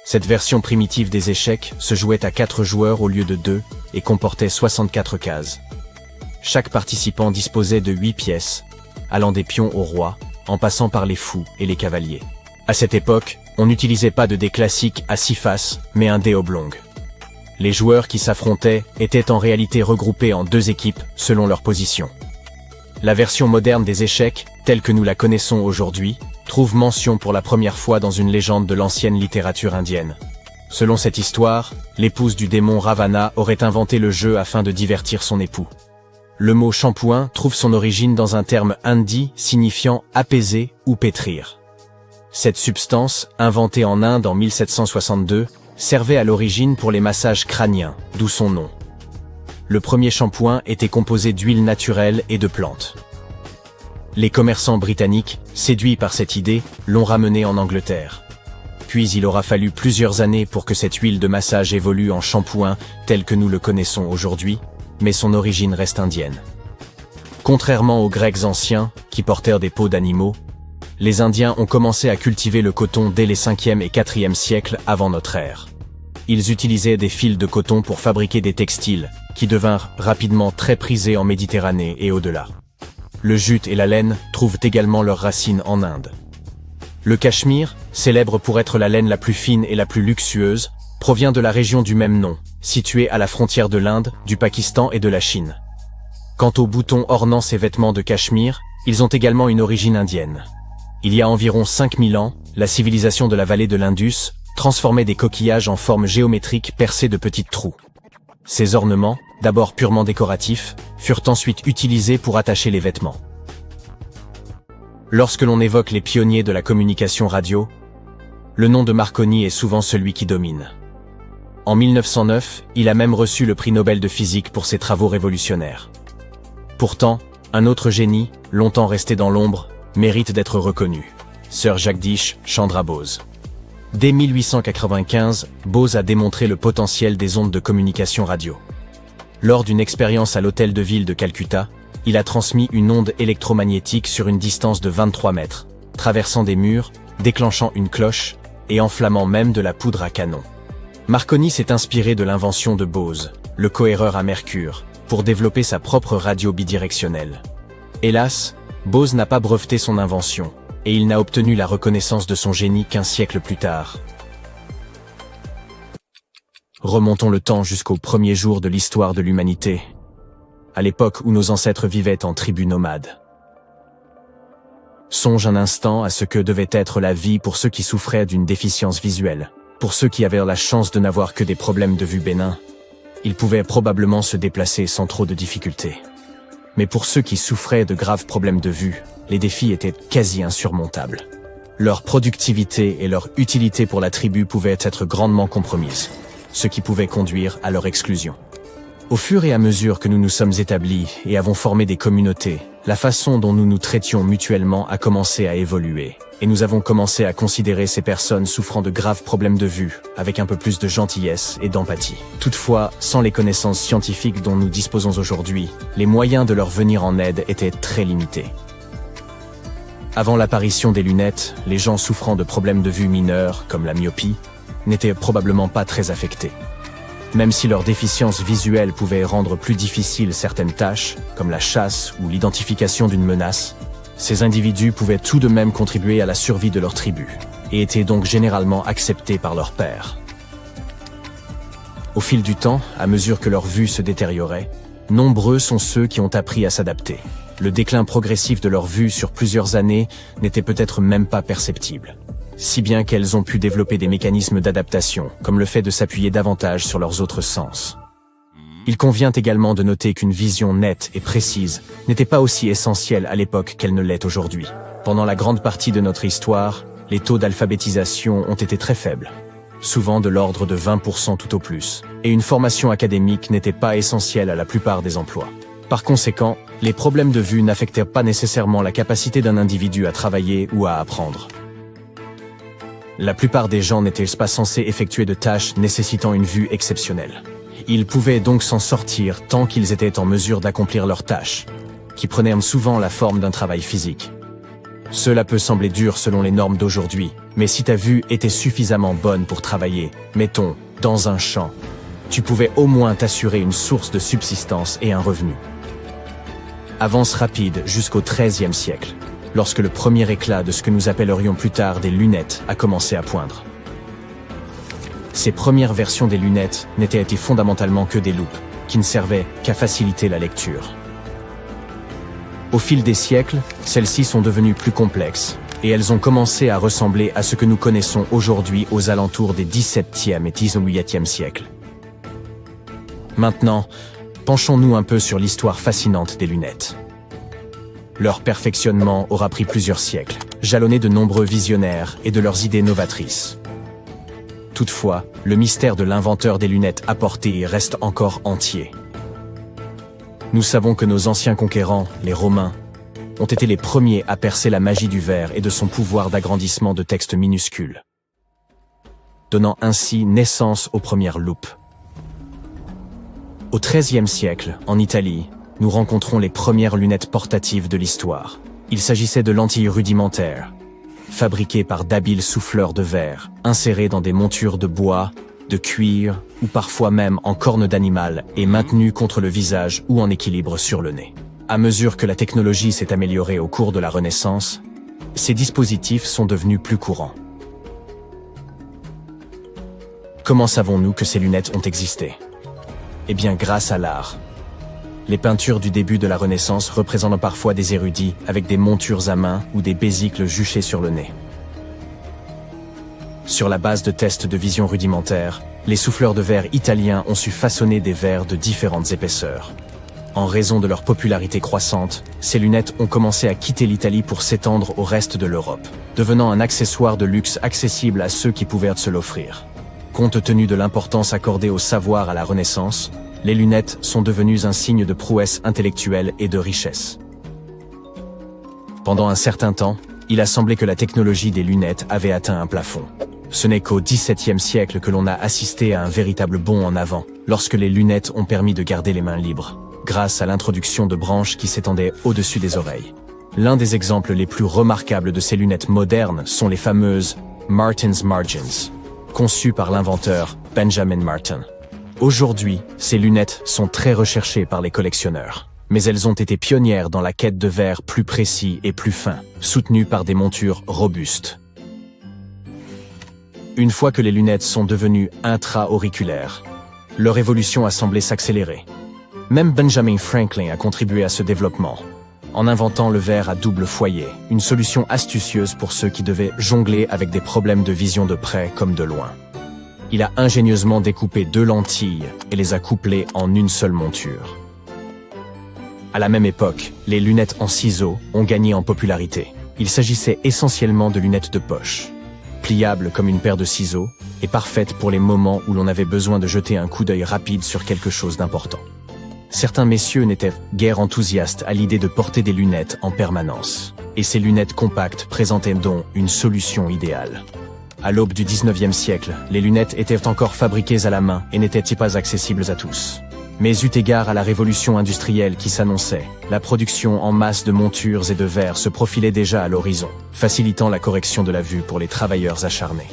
Cette version primitive des échecs se jouait à 4 joueurs au lieu de 2 et comportait 64 cases. Chaque participant disposait de 8 pièces, allant des pions au roi, en passant par les fous et les cavaliers. À cette époque, on n'utilisait pas de dés classiques à 6 faces, mais un dé oblong. Les joueurs qui s'affrontaient étaient en réalité regroupés en 2 équipes selon leur position. La version moderne des échecs, telle que nous la connaissons aujourd'hui, trouve mention pour la première fois dans une légende de l'ancienne littérature indienne. Selon cette histoire, l'épouse du démon Ravana aurait inventé le jeu afin de divertir son époux. Le mot shampooing trouve son origine dans un terme hindi signifiant apaiser ou pétrir. Cette substance, inventée en Inde en 1762, servait à l'origine pour les massages crâniens, d'où son nom. Le premier shampoing était composé d'huile naturelle et de plantes. Les commerçants britanniques, séduits par cette idée, l'ont ramené en Angleterre. Puis il aura fallu plusieurs années pour que cette huile de massage évolue en shampoing tel que nous le connaissons aujourd'hui, mais son origine reste indienne. Contrairement aux Grecs anciens, qui portèrent des peaux d'animaux, les Indiens ont commencé à cultiver le coton dès les 5e et 4e siècles avant notre ère. Ils utilisaient des fils de coton pour fabriquer des textiles, qui devinrent rapidement très prisés en Méditerranée et au-delà. Le jute et la laine trouvent également leurs racines en Inde. Le Cachemire, célèbre pour être la laine la plus fine et la plus luxueuse, provient de la région du même nom, située à la frontière de l'Inde, du Pakistan et de la Chine. Quant aux boutons ornant ces vêtements de Cachemire, ils ont également une origine indienne. Il y a environ 5000 ans, la civilisation de la vallée de l'Indus transformait des coquillages en forme géométrique percés de petites trous. Ces ornements, d'abord purement décoratifs, furent ensuite utilisés pour attacher les vêtements. Lorsque l'on évoque les pionniers de la communication radio, le nom de Marconi est souvent celui qui domine. En 1909, il a même reçu le prix Nobel de physique pour ses travaux révolutionnaires. Pourtant, un autre génie, longtemps resté dans l'ombre, mérite d'être reconnu. Sir Jagdish Chandra Bose. Dès 1895, Bose a démontré le potentiel des ondes de communication radio. Lors d'une expérience à l'hôtel de ville de Calcutta, il a transmis une onde électromagnétique sur une distance de 23 mètres, traversant des murs, déclenchant une cloche et enflammant même de la poudre à canon. Marconi s'est inspiré de l'invention de Bose, le cohéreur à mercure, pour développer sa propre radio bidirectionnelle. Hélas, Bose n'a pas breveté son invention, et il n'a obtenu la reconnaissance de son génie qu'1 siècle plus tard. Remontons le temps jusqu'aux premiers jours de l'histoire de l'humanité, à l'époque où nos ancêtres vivaient en tribus nomades. Songe un instant à ce que devait être la vie pour ceux qui souffraient d'une déficience visuelle. Pour ceux qui avaient la chance de n'avoir que des problèmes de vue bénins, ils pouvaient probablement se déplacer sans trop de difficultés. Mais pour ceux qui souffraient de graves problèmes de vue, les défis étaient quasi insurmontables. Leur productivité et leur utilité pour la tribu pouvaient être grandement compromises, ce qui pouvait conduire à leur exclusion. Au fur et à mesure que nous nous sommes établis et avons formé des communautés, la façon dont nous nous traitions mutuellement a commencé à évoluer, et nous avons commencé à considérer ces personnes souffrant de graves problèmes de vue avec un peu plus de gentillesse et d'empathie. Toutefois, sans les connaissances scientifiques dont nous disposons aujourd'hui, les moyens de leur venir en aide étaient très limités. Avant l'apparition des lunettes, les gens souffrant de problèmes de vue mineurs, comme la myopie, n'étaient probablement pas très affectés. Même si leur déficience visuelle pouvait rendre plus difficiles certaines tâches, comme la chasse ou l'identification d'une menace, ces individus pouvaient tout de même contribuer à la survie de leur tribu, et étaient donc généralement acceptés par leurs pairs. Au fil du temps, à mesure que leur vue se détériorait, nombreux sont ceux qui ont appris à s'adapter. Le déclin progressif de leur vue sur plusieurs années n'était peut-être même pas perceptible, si bien qu'elles ont pu développer des mécanismes d'adaptation, comme le fait de s'appuyer davantage sur leurs autres sens. Il convient également de noter qu'une vision nette et précise n'était pas aussi essentielle à l'époque qu'elle ne l'est aujourd'hui. Pendant la grande partie de notre histoire, les taux d'alphabétisation ont été très faibles, souvent de l'ordre de 20% tout au plus, et une formation académique n'était pas essentielle à la plupart des emplois. Par conséquent, les problèmes de vue n'affectaient pas nécessairement la capacité d'un individu à travailler ou à apprendre. La plupart des gens n'étaient pas censés effectuer de tâches nécessitant une vue exceptionnelle. Ils pouvaient donc s'en sortir tant qu'ils étaient en mesure d'accomplir leurs tâches, qui prenaient souvent la forme d'un travail physique. Cela peut sembler dur selon les normes d'aujourd'hui, mais si ta vue était suffisamment bonne pour travailler, mettons, dans un champ, tu pouvais au moins t'assurer une source de subsistance et un revenu. Avance rapide jusqu'au XIIIe siècle, lorsque le premier éclat de ce que nous appellerions plus tard des lunettes a commencé à poindre. Ces premières versions des lunettes n'étaient fondamentalement que des loupes, qui ne servaient qu'à faciliter la lecture. Au fil des siècles, celles-ci sont devenues plus complexes, et elles ont commencé à ressembler à ce que nous connaissons aujourd'hui aux alentours des XVIIe et XVIIIe siècles. Maintenant, penchons-nous un peu sur l'histoire fascinante des lunettes. Leur perfectionnement aura pris plusieurs siècles, jalonné de nombreux visionnaires et de leurs idées novatrices. Toutefois, le mystère de l'inventeur des lunettes apportées reste encore entier. Nous savons que nos anciens conquérants, les Romains, ont été les premiers à percer la magie du verre et de son pouvoir d'agrandissement de textes minuscules, donnant ainsi naissance aux premières loupes. Au XIIIe siècle, en Italie, nous rencontrons les premières lunettes portatives de l'histoire. Il s'agissait de lentilles rudimentaires, fabriquées par d'habiles souffleurs de verre, insérées dans des montures de bois, de cuir ou parfois même en cornes d'animal et maintenues contre le visage ou en équilibre sur le nez. À mesure que la technologie s'est améliorée au cours de la Renaissance, ces dispositifs sont devenus plus courants. Comment savons-nous que ces lunettes ont existé? Eh bien, grâce à l'art. Les peintures du début de la Renaissance représentent parfois des érudits avec des montures à main ou des besicles juchés sur le nez. Sur la base de tests de vision rudimentaires, les souffleurs de verre italiens ont su façonner des verres de différentes épaisseurs. En raison de leur popularité croissante, ces lunettes ont commencé à quitter l'Italie pour s'étendre au reste de l'Europe, devenant un accessoire de luxe accessible à ceux qui pouvaient se l'offrir. Compte tenu de l'importance accordée au savoir à la Renaissance, les lunettes sont devenues un signe de prouesse intellectuelle et de richesse. Pendant un certain temps, il a semblé que la technologie des lunettes avait atteint un plafond. Ce n'est qu'au XVIIe siècle que l'on a assisté à un véritable bond en avant, lorsque les lunettes ont permis de garder les mains libres, grâce à l'introduction de branches qui s'étendaient au-dessus des oreilles. L'un des exemples les plus remarquables de ces lunettes modernes sont les fameuses Martin's Margins, conçues par l'inventeur Benjamin Martin. Aujourd'hui, ces lunettes sont très recherchées par les collectionneurs, mais elles ont été pionnières dans la quête de verres plus précis et plus fins, soutenues par des montures robustes. Une fois que les lunettes sont devenues intra-auriculaires, leur évolution a semblé s'accélérer. Même Benjamin Franklin a contribué à ce développement, en inventant le verre à double foyer, une solution astucieuse pour ceux qui devaient jongler avec des problèmes de vision de près comme de loin. Il a ingénieusement découpé 2 lentilles et les a couplées en une seule monture. À la même époque, les lunettes en ciseaux ont gagné en popularité. Il s'agissait essentiellement de lunettes de poche, pliables comme une paire de ciseaux et parfaites pour les moments où l'on avait besoin de jeter un coup d'œil rapide sur quelque chose d'important. Certains messieurs n'étaient guère enthousiastes à l'idée de porter des lunettes en permanence, et ces lunettes compactes présentaient donc une solution idéale. À l'aube du XIXe siècle, les lunettes étaient encore fabriquées à la main et n'étaient pas accessibles à tous. Mais eu égard à la révolution industrielle qui s'annonçait, la production en masse de montures et de verres se profilait déjà à l'horizon, facilitant la correction de la vue pour les travailleurs acharnés.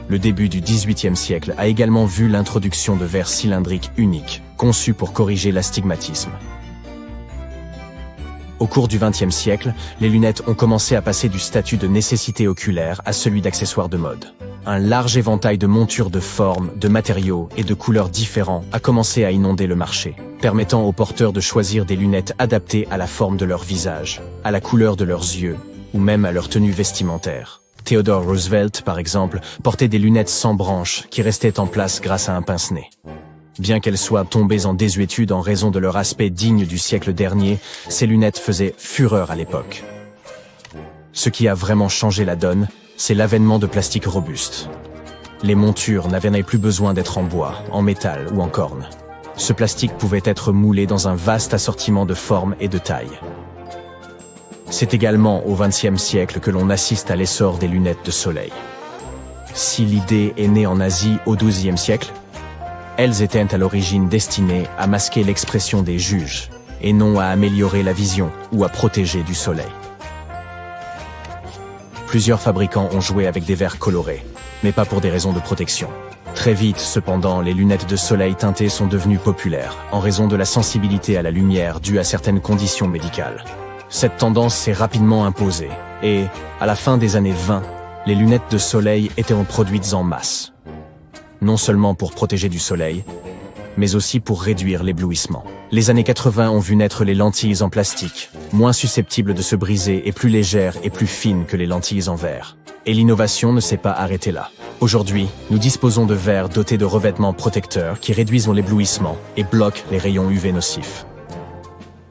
Le début du XVIIIe siècle a également vu l'introduction de verres cylindriques uniques, conçus pour corriger l'astigmatisme. Au cours du XXe siècle, les lunettes ont commencé à passer du statut de nécessité oculaire à celui d'accessoire de mode. Un large éventail de montures de formes, de matériaux et de couleurs différents a commencé à inonder le marché, permettant aux porteurs de choisir des lunettes adaptées à la forme de leur visage, à la couleur de leurs yeux, ou même à leur tenue vestimentaire. Theodore Roosevelt, par exemple, portait des lunettes sans branches qui restaient en place grâce à un pince-nez. Bien qu'elles soient tombées en désuétude en raison de leur aspect digne du siècle dernier, ces lunettes faisaient fureur à l'époque. Ce qui a vraiment changé la donne, c'est l'avènement de plastique robuste. Les montures n'avaient plus besoin d'être en bois, en métal ou en corne. Ce plastique pouvait être moulé dans un vaste assortiment de formes et de tailles. C'est également au XXe siècle que l'on assiste à l'essor des lunettes de soleil. Si l'idée est née en Asie au XIIe siècle, elles étaient à l'origine destinées à masquer l'expression des juges, et non à améliorer la vision ou à protéger du soleil. Plusieurs fabricants ont joué avec des verres colorés, mais pas pour des raisons de protection. Très vite, cependant, les lunettes de soleil teintées sont devenues populaires, en raison de la sensibilité à la lumière due à certaines conditions médicales. Cette tendance s'est rapidement imposée, et, à la fin des années 20, les lunettes de soleil étaient produites en masse. Non seulement pour protéger du soleil, mais aussi pour réduire l'éblouissement. Les années 80 ont vu naître les lentilles en plastique, moins susceptibles de se briser et plus légères et plus fines que les lentilles en verre. Et l'innovation ne s'est pas arrêtée là. Aujourd'hui, nous disposons de verres dotés de revêtements protecteurs qui réduisent l'éblouissement et bloquent les rayons UV nocifs.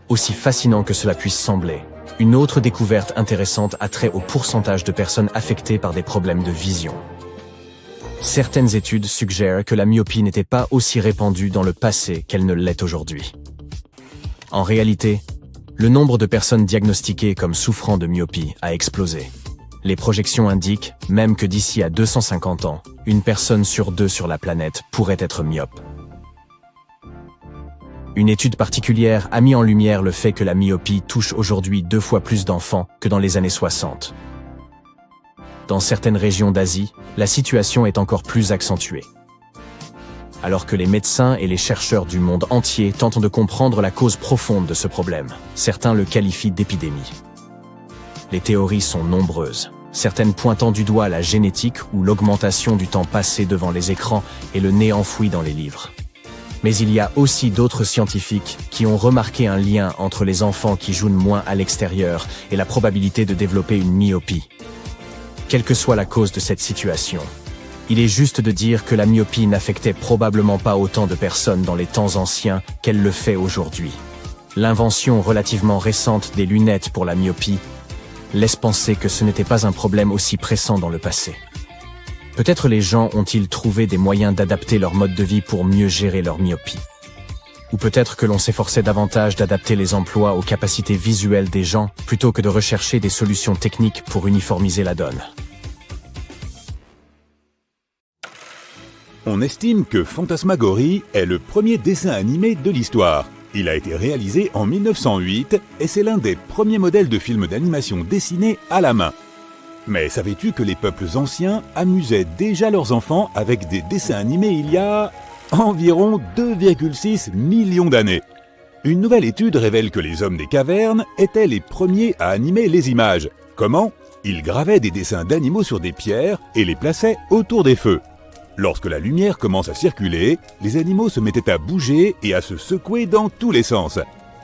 Aussi fascinant que cela puisse sembler, une autre découverte intéressante a trait au pourcentage de personnes affectées par des problèmes de vision. Certaines études suggèrent que la myopie n'était pas aussi répandue dans le passé qu'elle ne l'est aujourd'hui. En réalité, le nombre de personnes diagnostiquées comme souffrant de myopie a explosé. Les projections indiquent même que d'ici à 250 ans, une personne sur 2 sur la planète pourrait être myope. Une étude particulière a mis en lumière le fait que la myopie touche aujourd'hui 2 fois plus d'enfants que dans les années 60. Dans certaines régions d'Asie, la situation est encore plus accentuée. Alors que les médecins et les chercheurs du monde entier tentent de comprendre la cause profonde de ce problème, certains le qualifient d'épidémie. Les théories sont nombreuses, certaines pointant du doigt la génétique ou l'augmentation du temps passé devant les écrans et le nez enfoui dans les livres. Mais il y a aussi d'autres scientifiques qui ont remarqué un lien entre les enfants qui jouent moins à l'extérieur et la probabilité de développer une myopie. Quelle que soit la cause de cette situation, il est juste de dire que la myopie n'affectait probablement pas autant de personnes dans les temps anciens qu'elle le fait aujourd'hui. L'invention relativement récente des lunettes pour la myopie laisse penser que ce n'était pas un problème aussi pressant dans le passé. Peut-être les gens ont-ils trouvé des moyens d'adapter leur mode de vie pour mieux gérer leur myopie. Ou peut-être que l'on s'efforçait davantage d'adapter les emplois aux capacités visuelles des gens plutôt que de rechercher des solutions techniques pour uniformiser la donne. On estime que Fantasmagorie est le premier dessin animé de l'histoire. Il a été réalisé en 1908 et c'est l'un des premiers modèles de films d'animation dessinés à la main. Mais savais-tu que les peuples anciens amusaient déjà leurs enfants avec des dessins animés il y a environ 2,6 millions d'années? Une nouvelle étude révèle que les hommes des cavernes étaient les premiers à animer les images. Comment? Ils gravaient des dessins d'animaux sur des pierres et les plaçaient autour des feux. Lorsque la lumière commence à circuler, les animaux se mettaient à bouger et à se secouer dans tous les sens.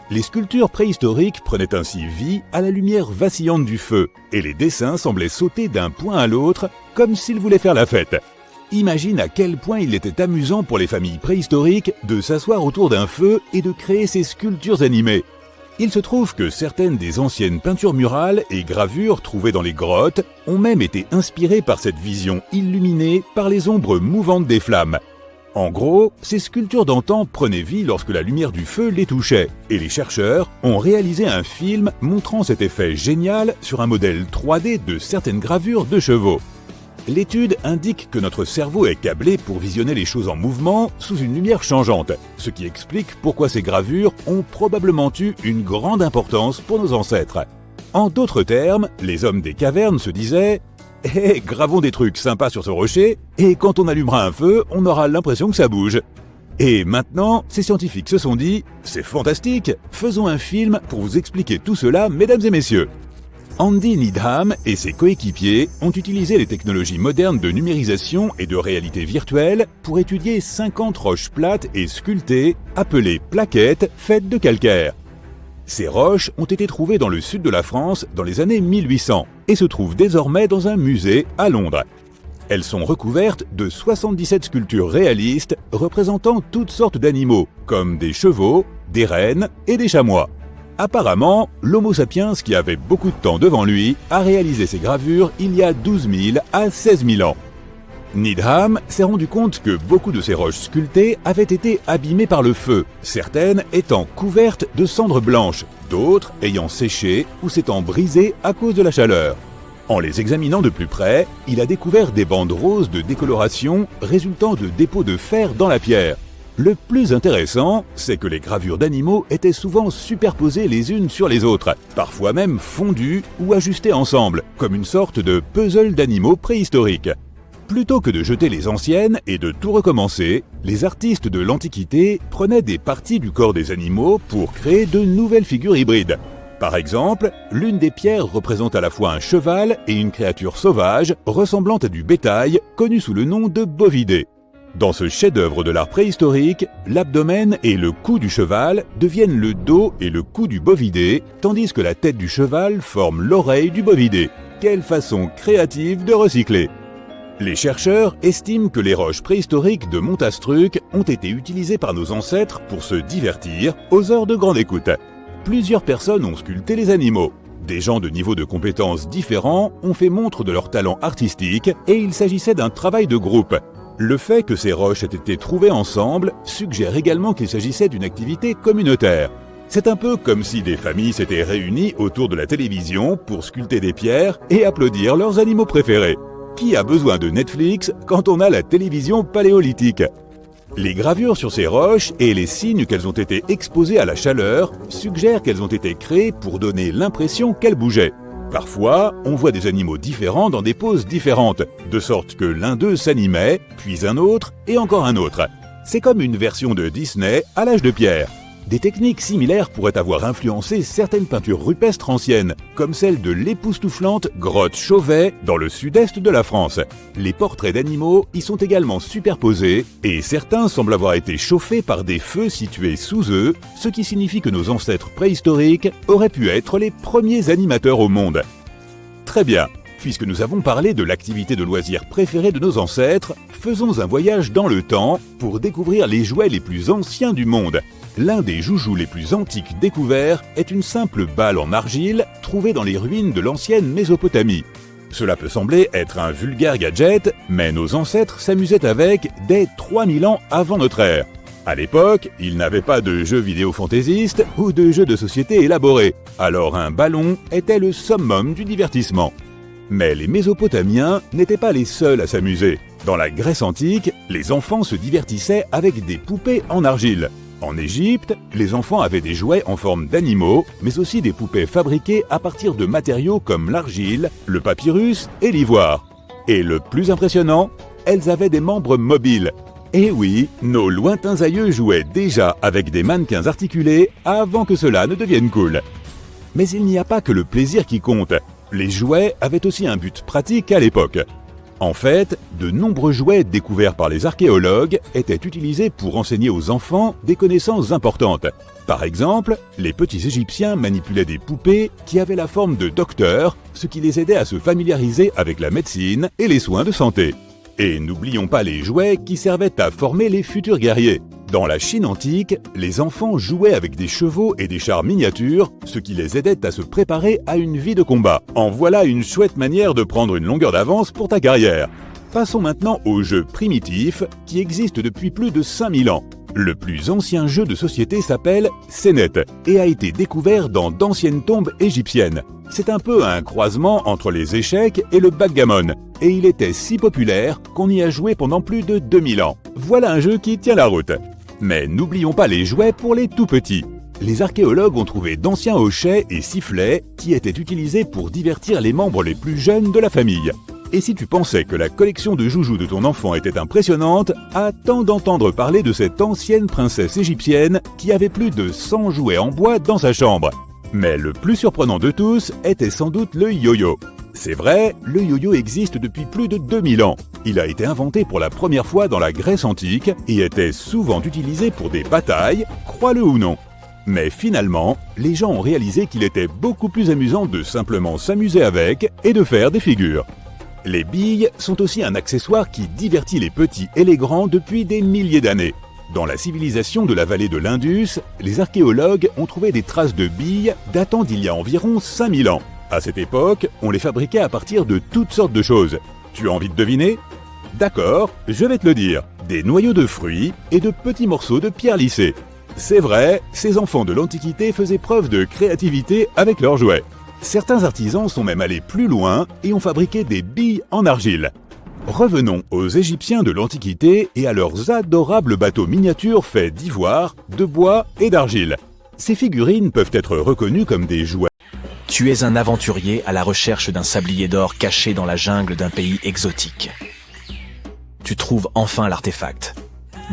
Les sculptures préhistoriques prenaient ainsi vie à la lumière vacillante du feu, et les dessins semblaient sauter d'un point à l'autre, comme s'ils voulaient faire la fête. Imagine à quel point il était amusant pour les familles préhistoriques de s'asseoir autour d'un feu et de créer ces sculptures animées. Il se trouve que certaines des anciennes peintures murales et gravures trouvées dans les grottes ont même été inspirées par cette vision illuminée par les ombres mouvantes des flammes. En gros, ces sculptures d'antan prenaient vie lorsque la lumière du feu les touchait, et les chercheurs ont réalisé un film montrant cet effet génial sur un modèle 3D de certaines gravures de chevaux. L'étude indique que notre cerveau est câblé pour visionner les choses en mouvement sous une lumière changeante, ce qui explique pourquoi ces gravures ont probablement eu une grande importance pour nos ancêtres. En d'autres termes, les hommes des cavernes se disaient « Hé, gravons des trucs sympas sur ce rocher, et quand on allumera un feu, on aura l'impression que ça bouge. » Et maintenant, ces scientifiques se sont dit « C'est fantastique, faisons un film pour vous expliquer tout cela, mesdames et messieurs. » Andy Needham et ses coéquipiers ont utilisé les technologies modernes de numérisation et de réalité virtuelle pour étudier 50 roches plates et sculptées appelées plaquettes faites de calcaire. Ces roches ont été trouvées dans le sud de la France dans les années 1800 et se trouvent désormais dans un musée à Londres. Elles sont recouvertes de 77 sculptures réalistes représentant toutes sortes d'animaux, comme des chevaux, des rennes et des chamois. Apparemment, l'Homo sapiens qui avait beaucoup de temps devant lui a réalisé ces gravures il y a 12 000 à 16 000 ans. Needham s'est rendu compte que beaucoup de ces roches sculptées avaient été abîmées par le feu, certaines étant couvertes de cendres blanches, d'autres ayant séché ou s'étant brisées à cause de la chaleur. En les examinant de plus près, il a découvert des bandes roses de décoloration résultant de dépôts de fer dans la pierre. Le plus intéressant, c'est que les gravures d'animaux étaient souvent superposées les unes sur les autres, parfois même fondues ou ajustées ensemble, comme une sorte de puzzle d'animaux préhistoriques. Plutôt que de jeter les anciennes et de tout recommencer, les artistes de l'Antiquité prenaient des parties du corps des animaux pour créer de nouvelles figures hybrides. Par exemple, l'une des pierres représente à la fois un cheval et une créature sauvage ressemblant à du bétail, connue sous le nom de bovidé. Dans ce chef-d'œuvre de l'art préhistorique, l'abdomen et le cou du cheval deviennent le dos et le cou du bovidé, tandis que la tête du cheval forme l'oreille du bovidé. Quelle façon créative de recycler! Les chercheurs estiment que les roches préhistoriques de Montastruc ont été utilisées par nos ancêtres pour se divertir aux heures de grande écoute. Plusieurs personnes ont sculpté les animaux. Des gens de niveaux de compétences différents ont fait montre de leur talent artistique et il s'agissait d'un travail de groupe. Le fait que ces roches aient été trouvées ensemble suggère également qu'il s'agissait d'une activité communautaire. C'est un peu comme si des familles s'étaient réunies autour de la télévision pour sculpter des pierres et applaudir leurs animaux préférés. Qui a besoin de Netflix quand on a la télévision paléolithique? Les gravures sur ces roches et les signes qu'elles ont été exposées à la chaleur suggèrent qu'elles ont été créées pour donner l'impression qu'elles bougeaient. Parfois, on voit des animaux différents dans des poses différentes, de sorte que l'un d'eux s'animait, puis un autre et encore un autre. C'est comme une version de Disney à l'âge de pierre. Des techniques similaires pourraient avoir influencé certaines peintures rupestres anciennes, comme celle de l'époustouflante grotte Chauvet dans le sud-est de la France. Les portraits d'animaux y sont également superposés, et certains semblent avoir été chauffés par des feux situés sous eux, ce qui signifie que nos ancêtres préhistoriques auraient pu être les premiers animateurs au monde. Très bien. Puisque nous avons parlé de l'activité de loisir préférée de nos ancêtres, faisons un voyage dans le temps pour découvrir les jouets les plus anciens du monde. L'un des joujoux les plus antiques découverts est une simple balle en argile trouvée dans les ruines de l'ancienne Mésopotamie. Cela peut sembler être un vulgaire gadget, mais nos ancêtres s'amusaient avec dès 3000 ans avant notre ère. À l'époque, ils n'avaient pas de jeux vidéo fantaisistes ou de jeux de société élaborés, alors un ballon était le summum du divertissement. Mais les Mésopotamiens n'étaient pas les seuls à s'amuser. Dans la Grèce antique, les enfants se divertissaient avec des poupées en argile. En Égypte, les enfants avaient des jouets en forme d'animaux, mais aussi des poupées fabriquées à partir de matériaux comme l'argile, le papyrus et l'ivoire. Et le plus impressionnant, elles avaient des membres mobiles. Et oui, nos lointains aïeux jouaient déjà avec des mannequins articulés avant que cela ne devienne cool. Mais il n'y a pas que le plaisir qui compte. Les jouets avaient aussi un but pratique à l'époque. En fait, de nombreux jouets découverts par les archéologues étaient utilisés pour enseigner aux enfants des connaissances importantes. Par exemple, les petits Égyptiens manipulaient des poupées qui avaient la forme de docteurs, ce qui les aidait à se familiariser avec la médecine et les soins de santé. Et n'oublions pas les jouets qui servaient à former les futurs guerriers. Dans la Chine antique, les enfants jouaient avec des chevaux et des chars miniatures, ce qui les aidait à se préparer à une vie de combat. En voilà une chouette manière de prendre une longueur d'avance pour ta carrière. Passons maintenant aux jeux primitifs qui existent depuis plus de 5000 ans. Le plus ancien jeu de société s'appelle Senet et a été découvert dans d'anciennes tombes égyptiennes. C'est un peu un croisement entre les échecs et le backgammon, et il était si populaire qu'on y a joué pendant plus de 2000 ans. Voilà un jeu qui tient la route. Mais n'oublions pas les jouets pour les tout-petits. Les archéologues ont trouvé d'anciens hochets et sifflets qui étaient utilisés pour divertir les membres les plus jeunes de la famille. Et si tu pensais que la collection de joujoux de ton enfant était impressionnante, attends d'entendre parler de cette ancienne princesse égyptienne qui avait plus de 100 jouets en bois dans sa chambre. Mais le plus surprenant de tous était sans doute le yo-yo. C'est vrai, le yo-yo existe depuis plus de 2000 ans. Il a été inventé pour la première fois dans la Grèce antique et était souvent utilisé pour des batailles, crois-le ou non. Mais finalement, les gens ont réalisé qu'il était beaucoup plus amusant de simplement s'amuser avec et de faire des figures. Les billes sont aussi un accessoire qui divertit les petits et les grands depuis des milliers d'années. Dans la civilisation de la vallée de l'Indus, les archéologues ont trouvé des traces de billes datant d'il y a environ 5000 ans. À cette époque, on les fabriquait à partir de toutes sortes de choses. Tu as envie de deviner ? D'accord, je vais te le dire. Des noyaux de fruits et de petits morceaux de pierre lissée. C'est vrai, ces enfants de l'Antiquité faisaient preuve de créativité avec leurs jouets. Certains artisans sont même allés plus loin et ont fabriqué des billes en argile. Revenons aux Égyptiens de l'Antiquité et à leurs adorables bateaux miniatures faits d'ivoire, de bois et d'argile. Ces figurines peuvent être reconnues comme des jouets. Tu es un aventurier à la recherche d'un sablier d'or caché dans la jungle d'un pays exotique. Tu trouves enfin l'artefact.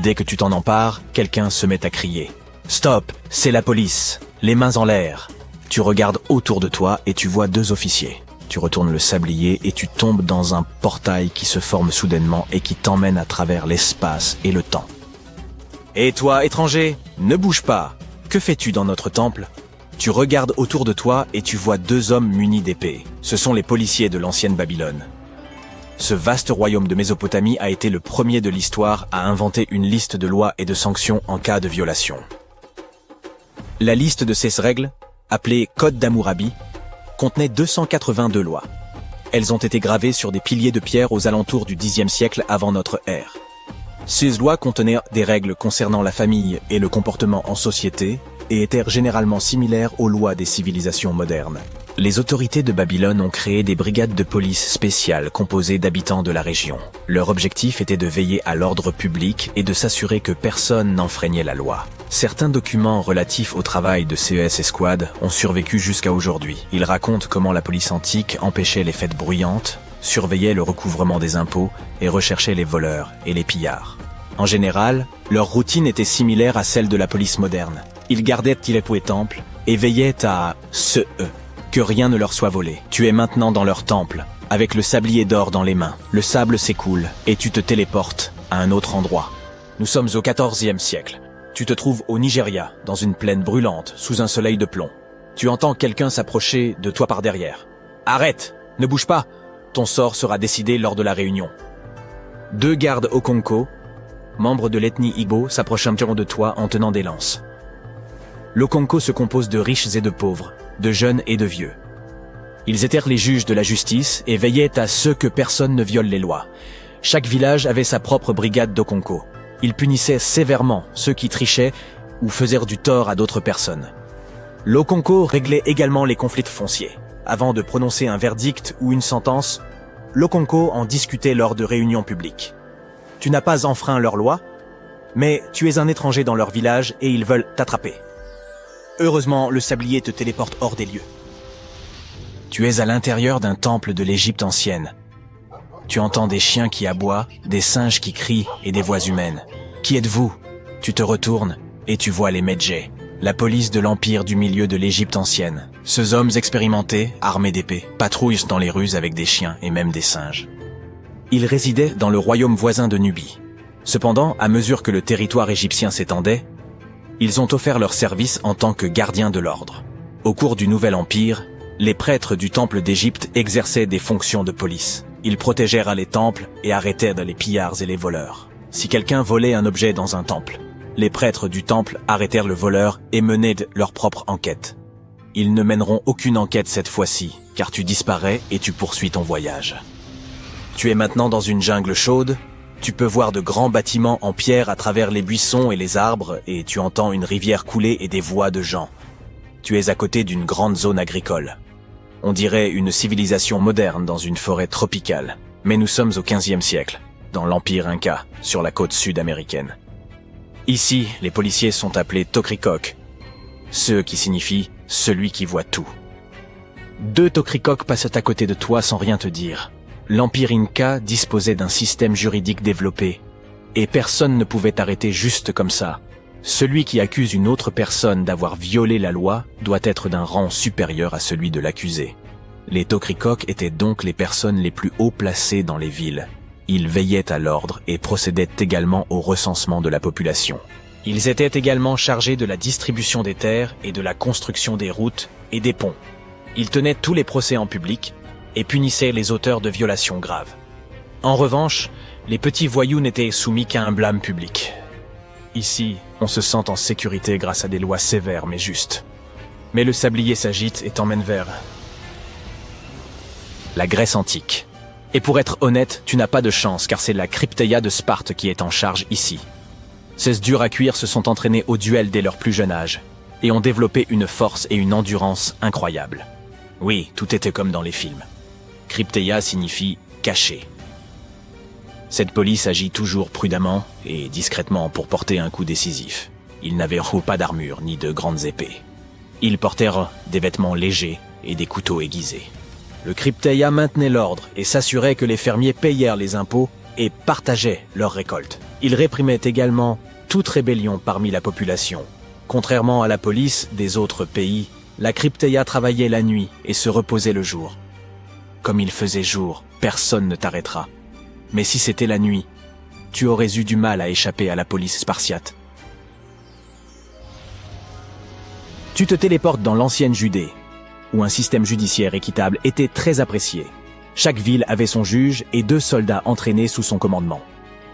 Dès que tu t'en empares, quelqu'un se met à crier. « Stop, c'est la police ! Les mains en l'air !» Tu regardes autour de toi et tu vois 2 officiers. Tu retournes le sablier et tu tombes dans un portail qui se forme soudainement et qui t'emmène à travers l'espace et le temps. Et toi, étranger, ne bouge pas. Que fais-tu dans notre temple ? Tu regardes autour de toi et tu vois 2 hommes munis d'épées. Ce sont les policiers de l'ancienne Babylone. Ce vaste royaume de Mésopotamie a été le premier de l'histoire à inventer une liste de lois et de sanctions en cas de violation. La liste de ces règles, appelée Code d'Hammurabi, contenait 282 lois. Elles ont été gravées sur des piliers de pierre aux alentours du Xe siècle avant notre ère. Ces lois contenaient des règles concernant la famille et le comportement en société et étaient généralement similaires aux lois des civilisations modernes. Les autorités de Babylone ont créé des brigades de police spéciales composées d'habitants de la région. Leur objectif était de veiller à l'ordre public et de s'assurer que personne n'enfreignait la loi. Certains documents relatifs au travail de CES Escouade ont survécu jusqu'à aujourd'hui. Ils racontent comment la police antique empêchait les fêtes bruyantes, surveillait le recouvrement des impôts et recherchait les voleurs et les pillards. En général, leur routine était similaire à celle de la police moderne. Ils gardaient Tilepo et temple et veillaient à que rien ne leur soit volé. Tu es maintenant dans leur temple, avec le sablier d'or dans les mains. Le sable s'écoule et tu te téléportes à un autre endroit. Nous sommes au XIVe siècle. Tu te trouves au Nigeria, dans une plaine brûlante, sous un soleil de plomb. Tu entends quelqu'un s'approcher de toi par derrière. Arrête! Ne bouge pas! Ton sort sera décidé lors de la réunion. 2 gardes Okonko, membres de l'ethnie Igbo, s'approchent un petit de toi en tenant des lances. L'Okonko se compose de riches et de pauvres, de jeunes et de vieux. Ils étaient les juges de la justice et veillaient à ce que personne ne viole les lois. Chaque village avait sa propre brigade d'Okonko. Ils punissaient sévèrement ceux qui trichaient ou faisaient du tort à d'autres personnes. L'Okonko réglait également les conflits fonciers. Avant de prononcer un verdict ou une sentence, l'Okonko en discutait lors de réunions publiques. Tu n'as pas enfreint leurs lois, mais tu es un étranger dans leur village et ils veulent t'attraper. Heureusement, le sablier te téléporte hors des lieux. Tu es à l'intérieur d'un temple de l'Égypte ancienne. Tu entends des chiens qui aboient, des singes qui crient et des voix humaines. Qui êtes-vous? Tu te retournes et tu vois les Medjay, la police de l'empire du milieu de l'Égypte ancienne. Ces hommes expérimentés, armés d'épées, patrouillent dans les rues avec des chiens et même des singes. Ils résidaient dans le royaume voisin de Nubie. Cependant, à mesure que le territoire égyptien s'étendait, ils ont offert leur service en tant que gardiens de l'ordre. Au cours du Nouvel Empire, les prêtres du temple d'Égypte exerçaient des fonctions de police. Ils protégèrent les temples et arrêtèrent les pillards et les voleurs. Si quelqu'un volait un objet dans un temple, les prêtres du temple arrêtèrent le voleur et menaient leur propre enquête. Ils ne mèneront aucune enquête cette fois-ci, car tu disparais et tu poursuis ton voyage. Tu es maintenant dans une jungle chaude, tu peux voir de grands bâtiments en pierre à travers les buissons et les arbres, et tu entends une rivière couler et des voix de gens. Tu es à côté d'une grande zone agricole. On dirait une civilisation moderne dans une forêt tropicale, mais nous sommes au XVe siècle, dans l'Empire Inca, sur la côte sud-américaine. Ici, les policiers sont appelés Tokrikok, ce qui signifie « celui qui voit tout ». 2 Tokrikok passent à côté de toi sans rien te dire. L'Empire Inca disposait d'un système juridique développé, et personne ne pouvait t'arrêter juste comme ça. Celui qui accuse une autre personne d'avoir violé la loi doit être d'un rang supérieur à celui de l'accusé. Les Tokrikok étaient donc les personnes les plus haut placées dans les villes. Ils veillaient à l'ordre et procédaient également au recensement de la population. Ils étaient également chargés de la distribution des terres et de la construction des routes et des ponts. Ils tenaient tous les procès en public et punissaient les auteurs de violations graves. En revanche, les petits voyous n'étaient soumis qu'à un blâme public. Ici, on se sent en sécurité grâce à des lois sévères mais justes. Mais le sablier s'agite et t'emmène vers la Grèce antique. Et pour être honnête, tu n'as pas de chance car c'est la Crypteia de Sparte qui est en charge ici. Ces durs à cuire se sont entraînés au duel dès leur plus jeune âge et ont développé une force et une endurance incroyables. Oui, tout était comme dans les films. Crypteia signifie « caché ». Cette police agit toujours prudemment et discrètement pour porter un coup décisif. Ils n'avaient pas d'armure ni de grandes épées. Ils portèrent des vêtements légers et des couteaux aiguisés. Le Crypteia maintenait l'ordre et s'assurait que les fermiers payèrent les impôts et partageaient leurs récoltes. Ils réprimaient également toute rébellion parmi la population. Contrairement à la police des autres pays, la Crypteia travaillait la nuit et se reposait le jour. Comme il faisait jour, personne ne t'arrêtera. Mais si c'était la nuit, tu aurais eu du mal à échapper à la police spartiate. Tu te téléportes dans l'ancienne Judée, où un système judiciaire équitable était très apprécié. Chaque ville avait son juge et 2 soldats entraînés sous son commandement.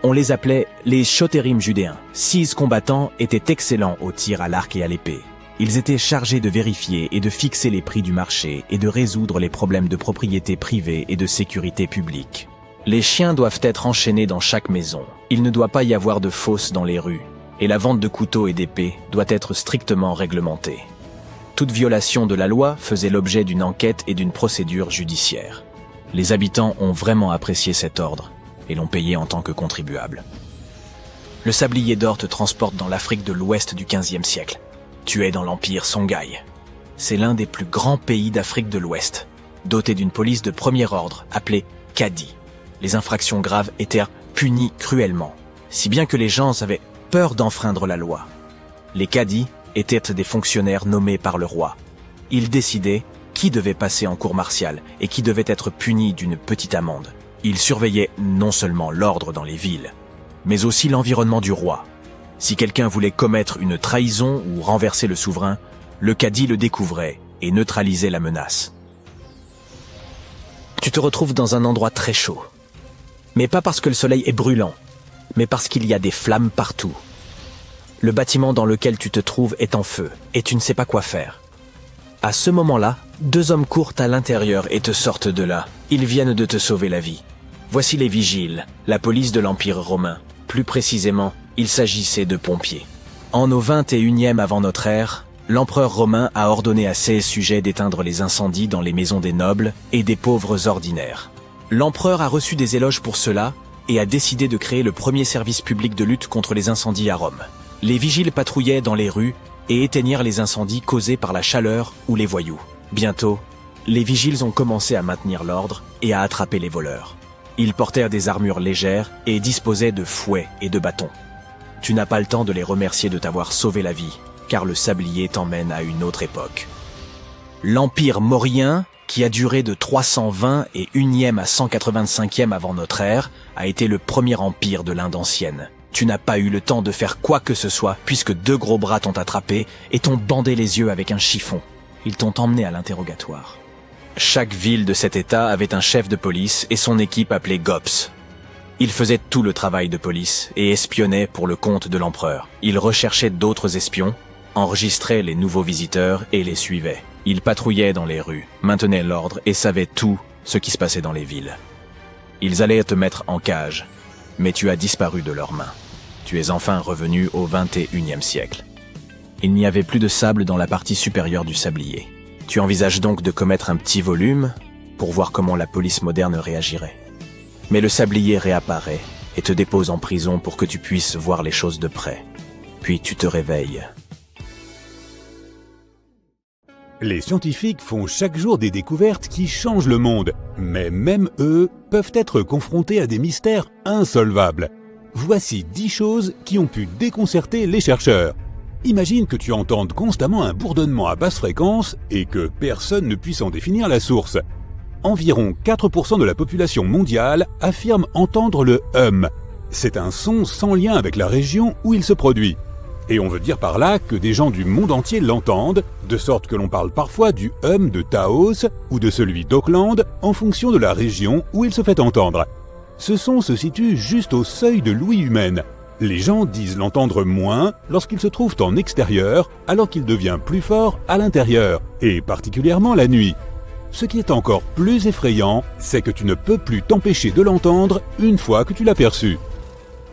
On les appelait les Chotérim judéens. 6 combattants étaient excellents au tir à l'arc et à l'épée. Ils étaient chargés de vérifier et de fixer les prix du marché et de résoudre les problèmes de propriété privée et de sécurité publique. Les chiens doivent être enchaînés dans chaque maison. Il ne doit pas y avoir de fosses dans les rues. Et la vente de couteaux et d'épées doit être strictement réglementée. Toute violation de la loi faisait l'objet d'une enquête et d'une procédure judiciaire. Les habitants ont vraiment apprécié cet ordre et l'ont payé en tant que contribuable. Le sablier d'or te transporte dans l'Afrique de l'Ouest du XVe siècle. Tu es dans l'Empire Songhai. C'est l'un des plus grands pays d'Afrique de l'Ouest, doté d'une police de premier ordre appelée Kadi. Les infractions graves étaient punies cruellement, si bien que les gens avaient peur d'enfreindre la loi. Les cadis étaient des fonctionnaires nommés par le roi. Ils décidaient qui devait passer en cour martiale et qui devait être puni d'une petite amende. Ils surveillaient non seulement l'ordre dans les villes, mais aussi l'environnement du roi. Si quelqu'un voulait commettre une trahison ou renverser le souverain, le cadi le découvrait et neutralisait la menace. Tu te retrouves dans un endroit très chaud. Mais pas parce que le soleil est brûlant, mais parce qu'il y a des flammes partout. Le bâtiment dans lequel tu te trouves est en feu et tu ne sais pas quoi faire. À ce moment-là, 2 hommes courent à l'intérieur et te sortent de là. Ils viennent de te sauver la vie. Voici les vigiles, la police de l'Empire romain. Plus précisément, il s'agissait de pompiers. En au 21e avant notre ère, l'empereur romain a ordonné à ses sujets d'éteindre les incendies dans les maisons des nobles et des pauvres ordinaires. L'empereur a reçu des éloges pour cela et a décidé de créer le premier service public de lutte contre les incendies à Rome. Les vigiles patrouillaient dans les rues et éteignirent les incendies causés par la chaleur ou les voyous. Bientôt, les vigiles ont commencé à maintenir l'ordre et à attraper les voleurs. Ils portèrent des armures légères et disposaient de fouets et de bâtons. Tu n'as pas le temps de les remercier de t'avoir sauvé la vie, car le sablier t'emmène à une autre époque. L'Empire maurien, qui a duré de 320 et 1e à 185e avant notre ère, a été le premier empire de l'Inde ancienne. Tu n'as pas eu le temps de faire quoi que ce soit, puisque 2 gros bras t'ont attrapé et t'ont bandé les yeux avec un chiffon. Ils t'ont emmené à l'interrogatoire. Chaque ville de cet état avait un chef de police et son équipe appelée GOPS. Ils faisaient tout le travail de police et espionnaient pour le compte de l'empereur. Ils recherchaient d'autres espions, enregistraient les nouveaux visiteurs et les suivaient. Ils patrouillaient dans les rues, maintenaient l'ordre et savaient tout ce qui se passait dans les villes. Ils allaient te mettre en cage, mais tu as disparu de leurs mains. Tu es enfin revenu au 21e siècle. Il n'y avait plus de sable dans la partie supérieure du sablier. Tu envisages donc de commettre un petit volume pour voir comment la police moderne réagirait. Mais le sablier réapparaît et te dépose en prison pour que tu puisses voir les choses de près. Puis tu te réveilles. Les scientifiques font chaque jour des découvertes qui changent le monde, mais même eux peuvent être confrontés à des mystères insolvables. Voici 10 choses qui ont pu déconcerter les chercheurs. Imagine que tu entendes constamment un bourdonnement à basse fréquence et que personne ne puisse en définir la source. Environ 4% de la population mondiale affirme entendre le hum. C'est un son sans lien avec la région où il se produit. Et on veut dire par là que des gens du monde entier l'entendent, de sorte que l'on parle parfois du hum de Taos ou de celui d'Auckland en fonction de la région où il se fait entendre. Ce son se situe juste au seuil de l'ouïe humaine. Les gens disent l'entendre moins lorsqu'ils se trouvent en extérieur, alors qu'il devient plus fort à l'intérieur, et particulièrement la nuit. Ce qui est encore plus effrayant, c'est que tu ne peux plus t'empêcher de l'entendre une fois que tu l'as perçu.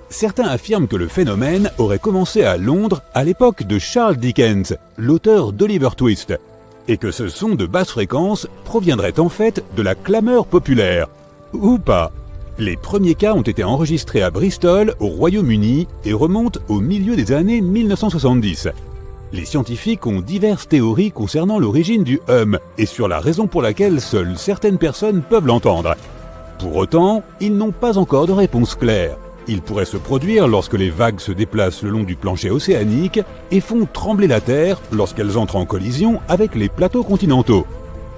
Certains affirment que le phénomène aurait commencé à Londres à l'époque de Charles Dickens, l'auteur d'Oliver Twist, et que ce son de basse fréquence proviendrait en fait de la clameur populaire. Ou pas. Les premiers cas ont été enregistrés à Bristol, au Royaume-Uni, et remontent au milieu des années 1970. Les scientifiques ont diverses théories concernant l'origine du hum et sur la raison pour laquelle seules certaines personnes peuvent l'entendre. Pour autant, ils n'ont pas encore de réponse claire. Il pourrait se produire lorsque les vagues se déplacent le long du plancher océanique et font trembler la Terre lorsqu'elles entrent en collision avec les plateaux continentaux.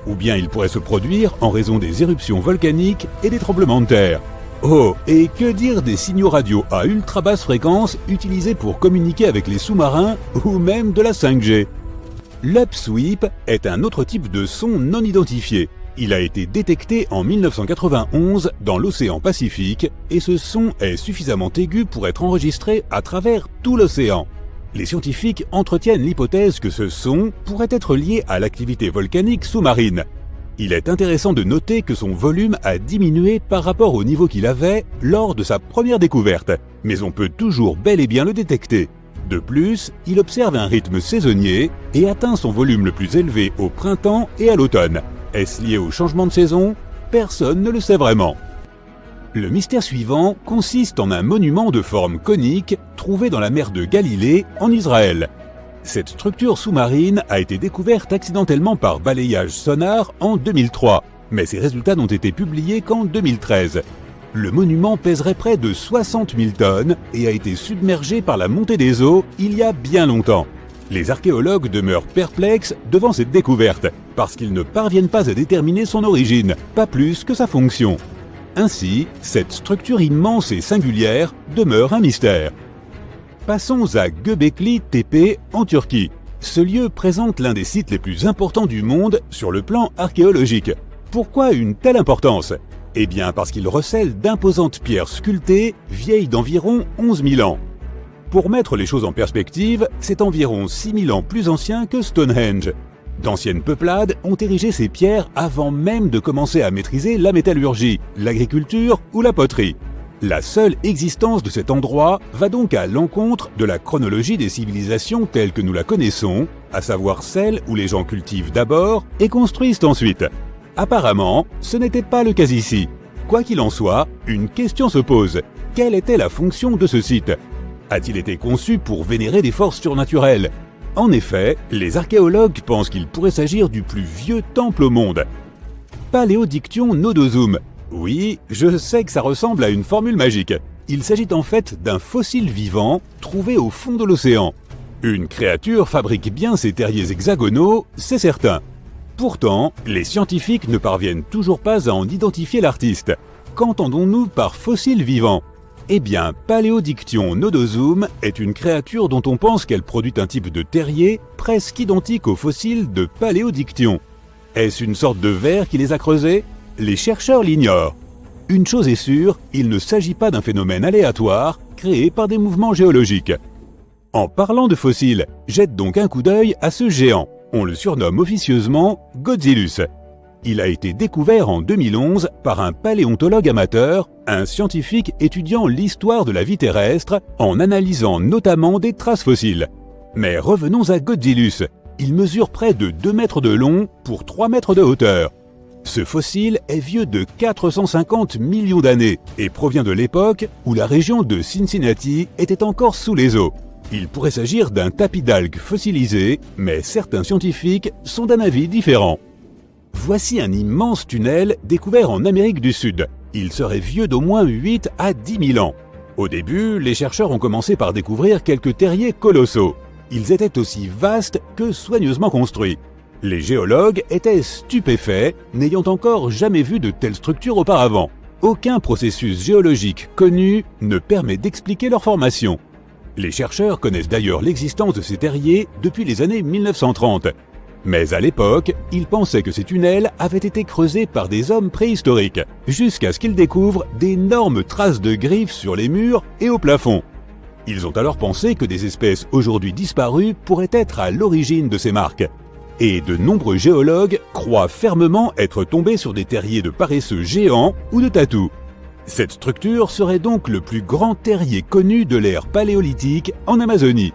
Ou bien il pourrait se produire en raison des éruptions volcaniques et des tremblements de terre. Oh, et que dire des signaux radio à ultra basse fréquence utilisés pour communiquer avec les sous-marins ou même de la 5G. L'upsweep est un autre type de son non identifié. Il a été détecté en 1991 dans l'océan Pacifique et ce son est suffisamment aigu pour être enregistré à travers tout l'océan. Les scientifiques entretiennent l'hypothèse que ce son pourrait être lié à l'activité volcanique sous-marine. Il est intéressant de noter que son volume a diminué par rapport au niveau qu'il avait lors de sa première découverte, mais on peut toujours bel et bien le détecter. De plus, il observe un rythme saisonnier et atteint son volume le plus élevé au printemps et à l'automne. Est-ce lié au changement de saison? Personne ne le sait vraiment. Le mystère suivant consiste en un monument de forme conique trouvé dans la mer de Galilée, en Israël. Cette structure sous-marine a été découverte accidentellement par balayage sonar en 2003, mais ses résultats n'ont été publiés qu'en 2013. Le monument pèserait près de 60 000 tonnes et a été submergé par la montée des eaux il y a bien longtemps. Les archéologues demeurent perplexes devant cette découverte, parce qu'ils ne parviennent pas à déterminer son origine, pas plus que sa fonction. Ainsi, cette structure immense et singulière demeure un mystère. Passons à Göbekli Tepe en Turquie. Ce lieu présente l'un des sites les plus importants du monde sur le plan archéologique. Pourquoi une telle importance ? Eh bien parce qu'il recèle d'imposantes pierres sculptées, vieilles d'environ 11 000 ans. Pour mettre les choses en perspective, c'est environ 6 000 ans plus ancien que Stonehenge. D'anciennes peuplades ont érigé ces pierres avant même de commencer à maîtriser la métallurgie, l'agriculture ou la poterie. La seule existence de cet endroit va donc à l'encontre de la chronologie des civilisations telles que nous la connaissons, à savoir celle où les gens cultivent d'abord et construisent ensuite. Apparemment, ce n'était pas le cas ici. Quoi qu'il en soit, une question se pose. Quelle était la fonction de ce site ? A-t-il été conçu pour vénérer des forces surnaturelles ? En effet, les archéologues pensent qu'il pourrait s'agir du plus vieux temple au monde. Paléodiction Nodosum. Oui, je sais que ça ressemble à une formule magique. Il s'agit en fait d'un fossile vivant trouvé au fond de l'océan. Une créature fabrique bien ses terriers hexagonaux, c'est certain. Pourtant, les scientifiques ne parviennent toujours pas à en identifier l'artiste. Qu'entendons-nous par fossile vivant ? Eh bien, Paléodiction Nodosum est une créature dont on pense qu'elle produit un type de terrier presque identique aux fossiles de Paléodiction. Est-ce une sorte de ver qui les a creusés ? Les chercheurs l'ignorent. Une chose est sûre, il ne s'agit pas d'un phénomène aléatoire créé par des mouvements géologiques. En parlant de fossiles, jette donc un coup d'œil à ce géant. On le surnomme officieusement Godzillus. Il a été découvert en 2011 par un paléontologue amateur, un scientifique étudiant l'histoire de la vie terrestre en analysant notamment des traces fossiles. Mais revenons à Godzillus. Il mesure près de 2 mètres de long pour 3 mètres de hauteur. Ce fossile est vieux de 450 millions d'années et provient de l'époque où la région de Cincinnati était encore sous les eaux. Il pourrait s'agir d'un tapis d'algues fossilisé, mais certains scientifiques sont d'un avis différent. Voici un immense tunnel découvert en Amérique du Sud. Il serait vieux d'au moins 8 à 10 000 ans. Au début, les chercheurs ont commencé par découvrir quelques terriers colossaux. Ils étaient aussi vastes que soigneusement construits. Les géologues étaient stupéfaits, n'ayant encore jamais vu de telles structures auparavant. Aucun processus géologique connu ne permet d'expliquer leur formation. Les chercheurs connaissent d'ailleurs l'existence de ces terriers depuis les années 1930. Mais à l'époque, ils pensaient que ces tunnels avaient été creusés par des hommes préhistoriques, jusqu'à ce qu'ils découvrent d'énormes traces de griffes sur les murs et au plafond. Ils ont alors pensé que des espèces aujourd'hui disparues pourraient être à l'origine de ces marques. Et de nombreux géologues croient fermement être tombés sur des terriers de paresseux géants ou de tatous. Cette structure serait donc le plus grand terrier connu de l'ère paléolithique en Amazonie.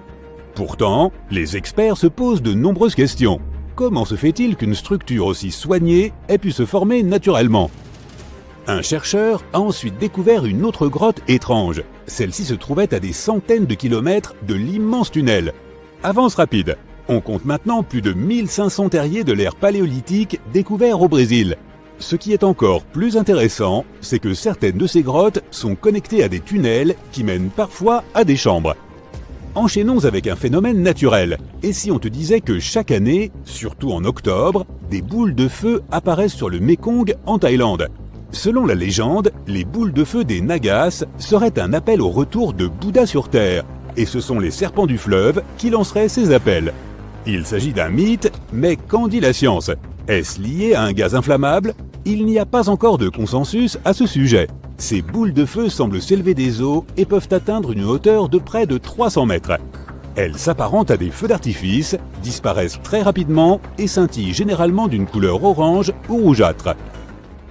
Pourtant, les experts se posent de nombreuses questions. Comment se fait-il qu'une structure aussi soignée ait pu se former naturellement ? Un chercheur a ensuite découvert une autre grotte étrange. Celle-ci se trouvait à des centaines de kilomètres de l'immense tunnel. Avance rapide. On compte maintenant plus de 1500 terriers de l'ère paléolithique découverts au Brésil. Ce qui est encore plus intéressant, c'est que certaines de ces grottes sont connectées à des tunnels qui mènent parfois à des chambres. Enchaînons avec un phénomène naturel. Et si on te disait que chaque année, surtout en octobre, des boules de feu apparaissent sur le Mékong en Thaïlande ? Selon la légende, les boules de feu des Nagas seraient un appel au retour de Bouddha sur Terre. Et ce sont les serpents du fleuve qui lanceraient ces appels. Il s'agit d'un mythe, mais qu'en dit la science ? Est-ce lié à un gaz inflammable ? Il n'y a pas encore de consensus à ce sujet. Ces boules de feu semblent s'élever des eaux et peuvent atteindre une hauteur de près de 300 mètres. Elles s'apparentent à des feux d'artifice, disparaissent très rapidement et scintillent généralement d'une couleur orange ou rougeâtre.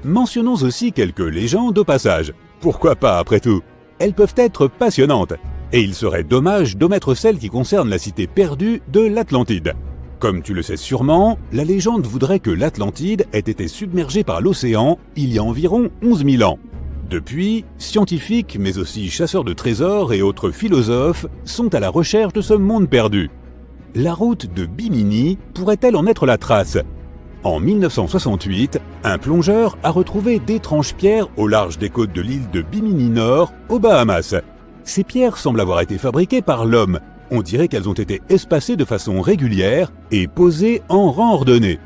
Mentionnons aussi quelques légendes au passage. Pourquoi pas après tout ? Elles peuvent être passionnantes. Et il serait dommage d'omettre celle qui concerne la cité perdue de l'Atlantide. Comme tu le sais sûrement, la légende voudrait que l'Atlantide ait été submergée par l'océan il y a environ 11 000 ans. Depuis, scientifiques, mais aussi chasseurs de trésors et autres philosophes sont à la recherche de ce monde perdu. La route de Bimini pourrait-elle en être la trace ? En 1968, un plongeur a retrouvé d'étranges pierres au large des côtes de l'île de Bimini Nord, aux Bahamas. Ces pierres semblent avoir été fabriquées par l'homme, On dirait qu'elles ont été espacées de façon régulière et posées en rang ordonné.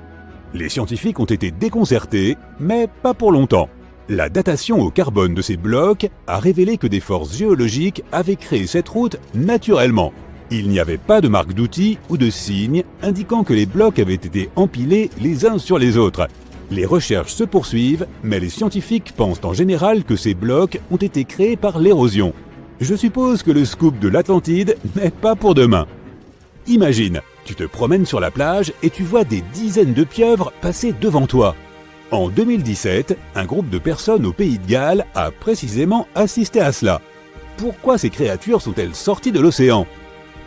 Les scientifiques ont été déconcertés, mais pas pour longtemps. La datation au carbone de ces blocs a révélé que des forces géologiques avaient créé cette route naturellement. Il n'y avait pas de marque d'outils ou de signes indiquant que les blocs avaient été empilés les uns sur les autres. Les recherches se poursuivent, mais les scientifiques pensent en général que ces blocs ont été créés par l'érosion. Je suppose que le scoop de l'Atlantide n'est pas pour demain. Imagine, tu te promènes sur la plage et tu vois des dizaines de pieuvres passer devant toi. En 2017, un groupe de personnes au Pays de Galles a précisément assisté à cela. Pourquoi ces créatures sont-elles sorties de l'océan ?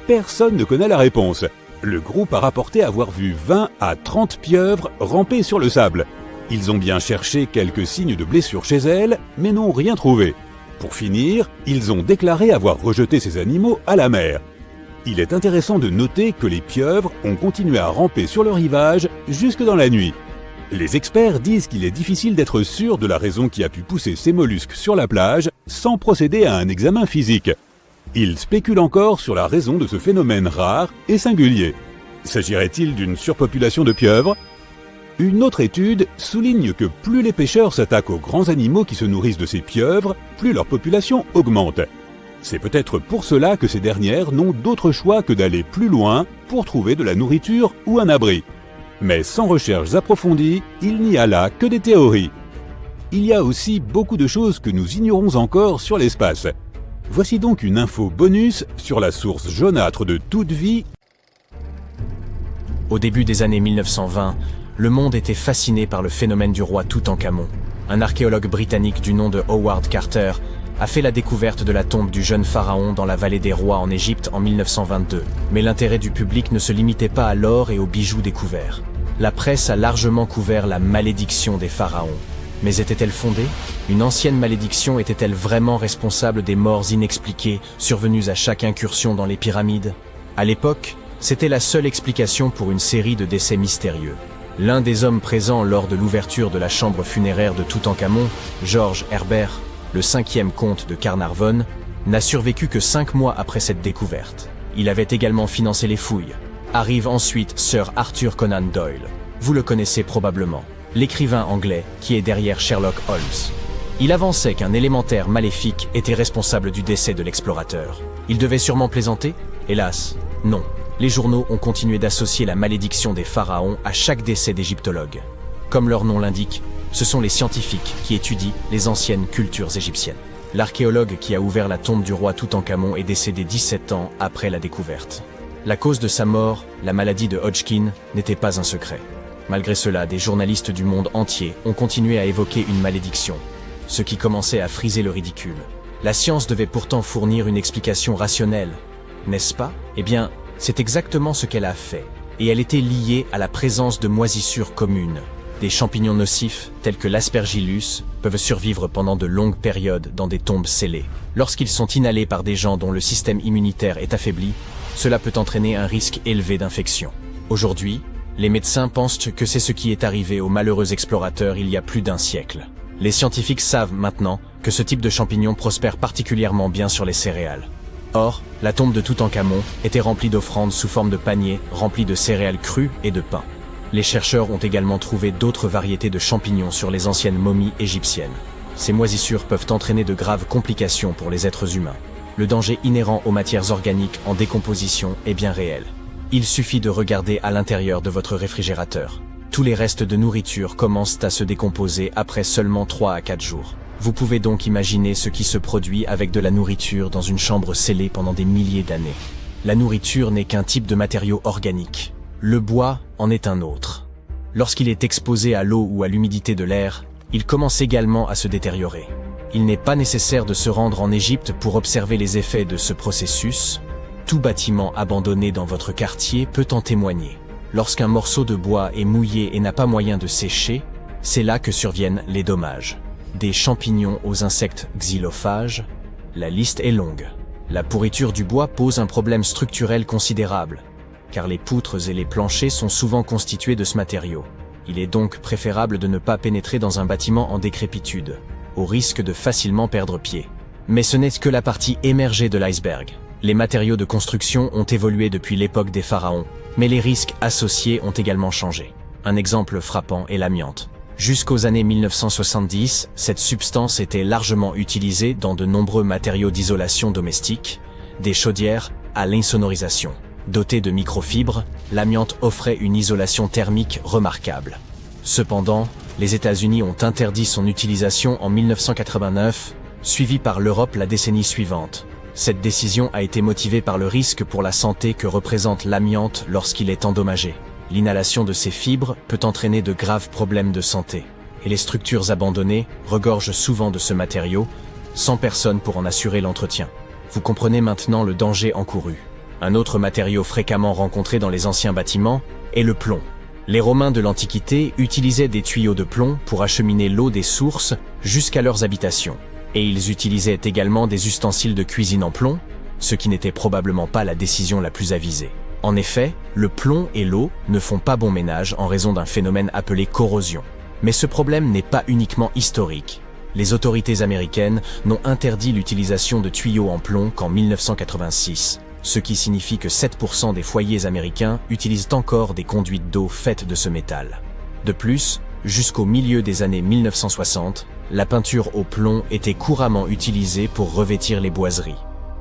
Personne ne connaît la réponse. Le groupe a rapporté avoir vu 20 à 30 pieuvres ramper sur le sable. Ils ont bien cherché quelques signes de blessures chez elles, mais n'ont rien trouvé. Pour finir, ils ont déclaré avoir rejeté ces animaux à la mer. Il est intéressant de noter que les pieuvres ont continué à ramper sur le rivage jusque dans la nuit. Les experts disent qu'il est difficile d'être sûr de la raison qui a pu pousser ces mollusques sur la plage sans procéder à un examen physique. Ils spéculent encore sur la raison de ce phénomène rare et singulier. S'agirait-il d'une surpopulation de pieuvres ? Une autre étude souligne que plus les pêcheurs s'attaquent aux grands animaux qui se nourrissent de ces pieuvres, plus leur population augmente. C'est peut-être pour cela que ces dernières n'ont d'autre choix que d'aller plus loin pour trouver de la nourriture ou un abri. Mais sans recherches approfondies, il n'y a là que des théories. Il y a aussi beaucoup de choses que nous ignorons encore sur l'espace. Voici donc une info bonus sur la source jaunâtre de toute vie. Au début des années 1920, le monde était fasciné par le phénomène du roi Toutankhamon. Un archéologue britannique du nom de Howard Carter a fait la découverte de la tombe du jeune pharaon dans la vallée des rois en Égypte en 1922. Mais l'intérêt du public ne se limitait pas à l'or et aux bijoux découverts. La presse a largement couvert la malédiction des pharaons. Mais était-elle fondée ? Une ancienne malédiction était-elle vraiment responsable des morts inexpliquées survenues à chaque incursion dans les pyramides ? À l'époque, c'était la seule explication pour une série de décès mystérieux. L'un des hommes présents lors de l'ouverture de la chambre funéraire de Toutankhamon, George Herbert, le 5e comte de Carnarvon, n'a survécu que 5 mois après cette découverte. Il avait également financé les fouilles. Arrive ensuite Sir Arthur Conan Doyle. Vous le connaissez probablement, l'écrivain anglais qui est derrière Sherlock Holmes. Il avançait qu'un élémentaire maléfique était responsable du décès de l'explorateur. Il devait sûrement plaisanter ? Hélas, non. Les journaux ont continué d'associer la malédiction des pharaons à chaque décès d'égyptologues. Comme leur nom l'indique, ce sont les scientifiques qui étudient les anciennes cultures égyptiennes. L'archéologue qui a ouvert la tombe du roi Toutankhamon est décédé 17 ans après la découverte. La cause de sa mort, la maladie de Hodgkin, n'était pas un secret. Malgré cela, des journalistes du monde entier ont continué à évoquer une malédiction, ce qui commençait à friser le ridicule. La science devait pourtant fournir une explication rationnelle, n'est-ce pas ? Eh bien, c'est exactement ce qu'elle a fait, et elle était liée à la présence de moisissures communes. Des champignons nocifs, tels que l'aspergillus, peuvent survivre pendant de longues périodes dans des tombes scellées. Lorsqu'ils sont inhalés par des gens dont le système immunitaire est affaibli, cela peut entraîner un risque élevé d'infection. Aujourd'hui, les médecins pensent que c'est ce qui est arrivé aux malheureux explorateurs il y a plus d'un siècle. Les scientifiques savent maintenant que ce type de champignon prospère particulièrement bien sur les céréales. Or, la tombe de Toutankhamon était remplie d'offrandes sous forme de paniers remplis de céréales crues et de pain. Les chercheurs ont également trouvé d'autres variétés de champignons sur les anciennes momies égyptiennes. Ces moisissures peuvent entraîner de graves complications pour les êtres humains. Le danger inhérent aux matières organiques en décomposition est bien réel. Il suffit de regarder à l'intérieur de votre réfrigérateur. Tous les restes de nourriture commencent à se décomposer après seulement 3 à 4 jours. Vous pouvez donc imaginer ce qui se produit avec de la nourriture dans une chambre scellée pendant des milliers d'années. La nourriture n'est qu'un type de matériau organique. Le bois en est un autre. Lorsqu'il est exposé à l'eau ou à l'humidité de l'air, il commence également à se détériorer. Il n'est pas nécessaire de se rendre en Égypte pour observer les effets de ce processus. Tout bâtiment abandonné dans votre quartier peut en témoigner. Lorsqu'un morceau de bois est mouillé et n'a pas moyen de sécher, c'est là que surviennent les dommages. Des champignons aux insectes xylophages, la liste est longue. La pourriture du bois pose un problème structurel considérable, car les poutres et les planchers sont souvent constitués de ce matériau. Il est donc préférable de ne pas pénétrer dans un bâtiment en décrépitude, au risque de facilement perdre pied. Mais ce n'est que la partie émergée de l'iceberg. Les matériaux de construction ont évolué depuis l'époque des pharaons, mais les risques associés ont également changé. Un exemple frappant est l'amiante. Jusqu'aux années 1970, cette substance était largement utilisée dans de nombreux matériaux d'isolation domestique, des chaudières à l'insonorisation. Dotée de microfibres, l'amiante offrait une isolation thermique remarquable. Cependant, les États-Unis ont interdit son utilisation en 1989, suivi par l'Europe la décennie suivante. Cette décision a été motivée par le risque pour la santé que représente l'amiante lorsqu'il est endommagé. L'inhalation de ces fibres peut entraîner de graves problèmes de santé, et les structures abandonnées regorgent souvent de ce matériau, sans personne pour en assurer l'entretien. Vous comprenez maintenant le danger encouru. Un autre matériau fréquemment rencontré dans les anciens bâtiments est le plomb. Les Romains de l'Antiquité utilisaient des tuyaux de plomb pour acheminer l'eau des sources jusqu'à leurs habitations. Et ils utilisaient également des ustensiles de cuisine en plomb, ce qui n'était probablement pas la décision la plus avisée. En effet, le plomb et l'eau ne font pas bon ménage en raison d'un phénomène appelé corrosion. Mais ce problème n'est pas uniquement historique. Les autorités américaines n'ont interdit l'utilisation de tuyaux en plomb qu'en 1986, ce qui signifie que 7% des foyers américains utilisent encore des conduites d'eau faites de ce métal. De plus, jusqu'au milieu des années 1960, la peinture au plomb était couramment utilisée pour revêtir les boiseries.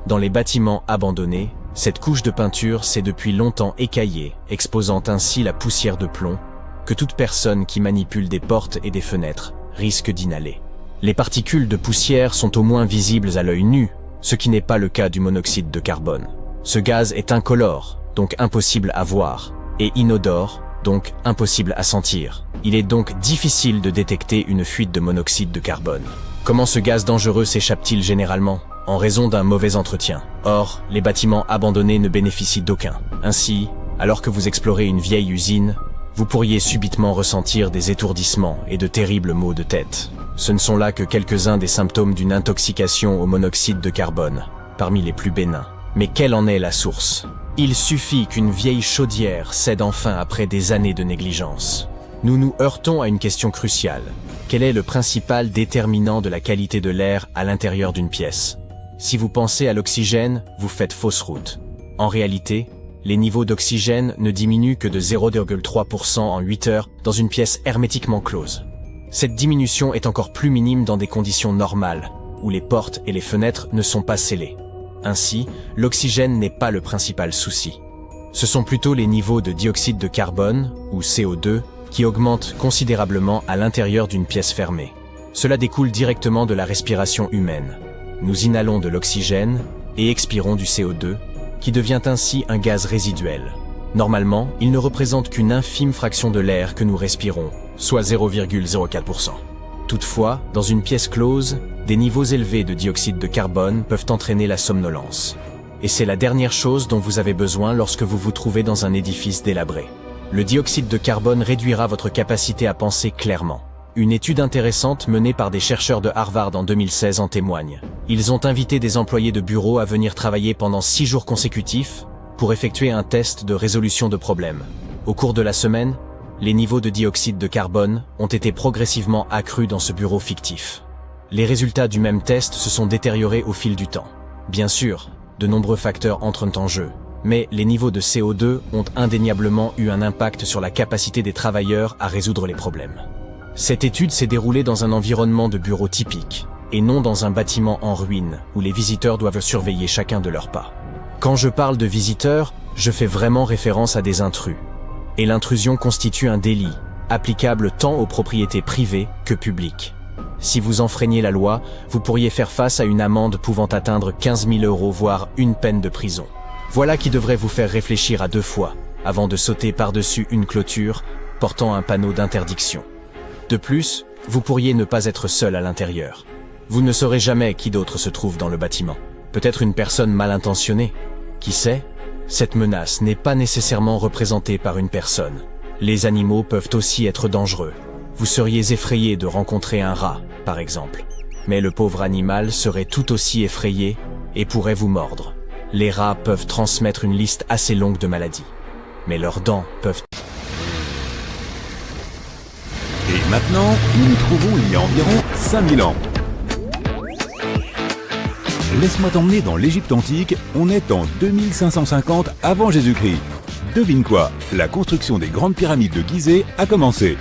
Dans les bâtiments abandonnés, cette couche de peinture s'est depuis longtemps écaillée, exposant ainsi la poussière de plomb que toute personne qui manipule des portes et des fenêtres risque d'inhaler. Les particules de poussière sont au moins visibles à l'œil nu, ce qui n'est pas le cas du monoxyde de carbone. Ce gaz est incolore, donc impossible à voir, et inodore, donc impossible à sentir. Il est donc difficile de détecter une fuite de monoxyde de carbone. Comment ce gaz dangereux s'échappe-t-il généralement ? En raison d'un mauvais entretien. Or, les bâtiments abandonnés ne bénéficient d'aucun. Ainsi, alors que vous explorez une vieille usine, vous pourriez subitement ressentir des étourdissements et de terribles maux de tête. Ce ne sont là que quelques-uns des symptômes d'une intoxication au monoxyde de carbone, parmi les plus bénins. Mais quelle en est la source ? Il suffit qu'une vieille chaudière cède enfin après des années de négligence. Nous nous heurtons à une question cruciale. Quel est le principal déterminant de la qualité de l'air à l'intérieur d'une pièce ? Si vous pensez à l'oxygène, vous faites fausse route. En réalité, les niveaux d'oxygène ne diminuent que de 0,3% en 8 heures dans une pièce hermétiquement close. Cette diminution est encore plus minime dans des conditions normales, où les portes et les fenêtres ne sont pas scellées. Ainsi, l'oxygène n'est pas le principal souci. Ce sont plutôt les niveaux de dioxyde de carbone, ou CO2, qui augmentent considérablement à l'intérieur d'une pièce fermée. Cela découle directement de la respiration humaine. Nous inhalons de l'oxygène et expirons du CO2, qui devient ainsi un gaz résiduel. Normalement, il ne représente qu'une infime fraction de l'air que nous respirons, soit 0,04%. Toutefois, dans une pièce close, des niveaux élevés de dioxyde de carbone peuvent entraîner la somnolence. Et c'est la dernière chose dont vous avez besoin lorsque vous vous trouvez dans un édifice délabré. Le dioxyde de carbone réduira votre capacité à penser clairement. Une étude intéressante menée par des chercheurs de Harvard en 2016 en témoigne. Ils ont invité des employés de bureau à venir travailler pendant 6 jours consécutifs pour effectuer un test de résolution de problèmes. Au cours de la semaine, les niveaux de dioxyde de carbone ont été progressivement accrus dans ce bureau fictif. Les résultats du même test se sont détériorés au fil du temps. Bien sûr, de nombreux facteurs entrent en jeu, mais les niveaux de CO2 ont indéniablement eu un impact sur la capacité des travailleurs à résoudre les problèmes. Cette étude s'est déroulée dans un environnement de bureau typique, et non dans un bâtiment en ruine, où les visiteurs doivent surveiller chacun de leurs pas. Quand je parle de visiteurs, je fais vraiment référence à des intrus. Et l'intrusion constitue un délit, applicable tant aux propriétés privées que publiques. Si vous enfreignez la loi, vous pourriez faire face à une amende pouvant atteindre 15 000 €, voire une peine de prison. Voilà qui devrait vous faire réfléchir à 2 fois, avant de sauter par-dessus une clôture portant un panneau d'interdiction. De plus, vous pourriez ne pas être seul à l'intérieur. Vous ne saurez jamais qui d'autre se trouve dans le bâtiment. Peut-être une personne mal intentionnée. Qui sait ? Cette menace n'est pas nécessairement représentée par une personne. Les animaux peuvent aussi être dangereux. Vous seriez effrayé de rencontrer un rat, par exemple. Mais le pauvre animal serait tout aussi effrayé et pourrait vous mordre. Les rats peuvent transmettre une liste assez longue de maladies. Mais leurs dents peuvent... Et maintenant, nous nous trouvons il y a environ 5000 ans. Laisse-moi t'emmener dans l'Égypte antique, on est en 2550 avant Jésus-Christ. Devine quoi, la construction des grandes pyramides de Gizeh a commencé.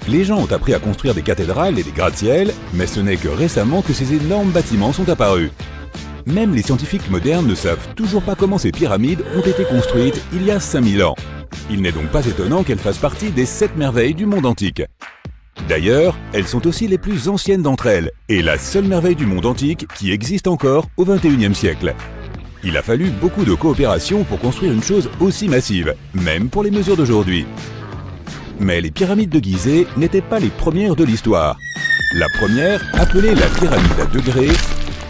Les gens ont appris à construire des cathédrales et des gratte-ciel, mais ce n'est que récemment que ces énormes bâtiments sont apparus. Même les scientifiques modernes ne savent toujours pas comment ces pyramides ont été construites il y a 5000 ans. Il n'est donc pas étonnant qu'elles fassent partie des 7 merveilles du monde antique. D'ailleurs, elles sont aussi les plus anciennes d'entre elles, et la seule merveille du monde antique qui existe encore au XXIe siècle. Il a fallu beaucoup de coopération pour construire une chose aussi massive, même pour les mesures d'aujourd'hui. Mais les pyramides de Gizeh n'étaient pas les premières de l'histoire. La première, appelée la pyramide à degrés,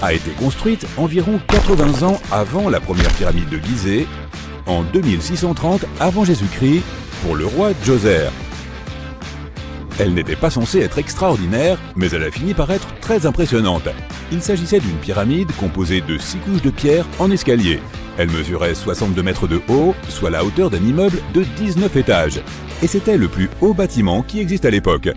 a été construite environ 80 ans avant la première pyramide de Gizeh, en 2630 avant Jésus-Christ, pour le roi Djoser. Elle n'était pas censée être extraordinaire, mais elle a fini par être très impressionnante. Il s'agissait d'une pyramide composée de 6 couches de pierre en escalier. Elle mesurait 62 mètres de haut, soit la hauteur d'un immeuble de 19 étages. Et c'était le plus haut bâtiment qui existe à l'époque.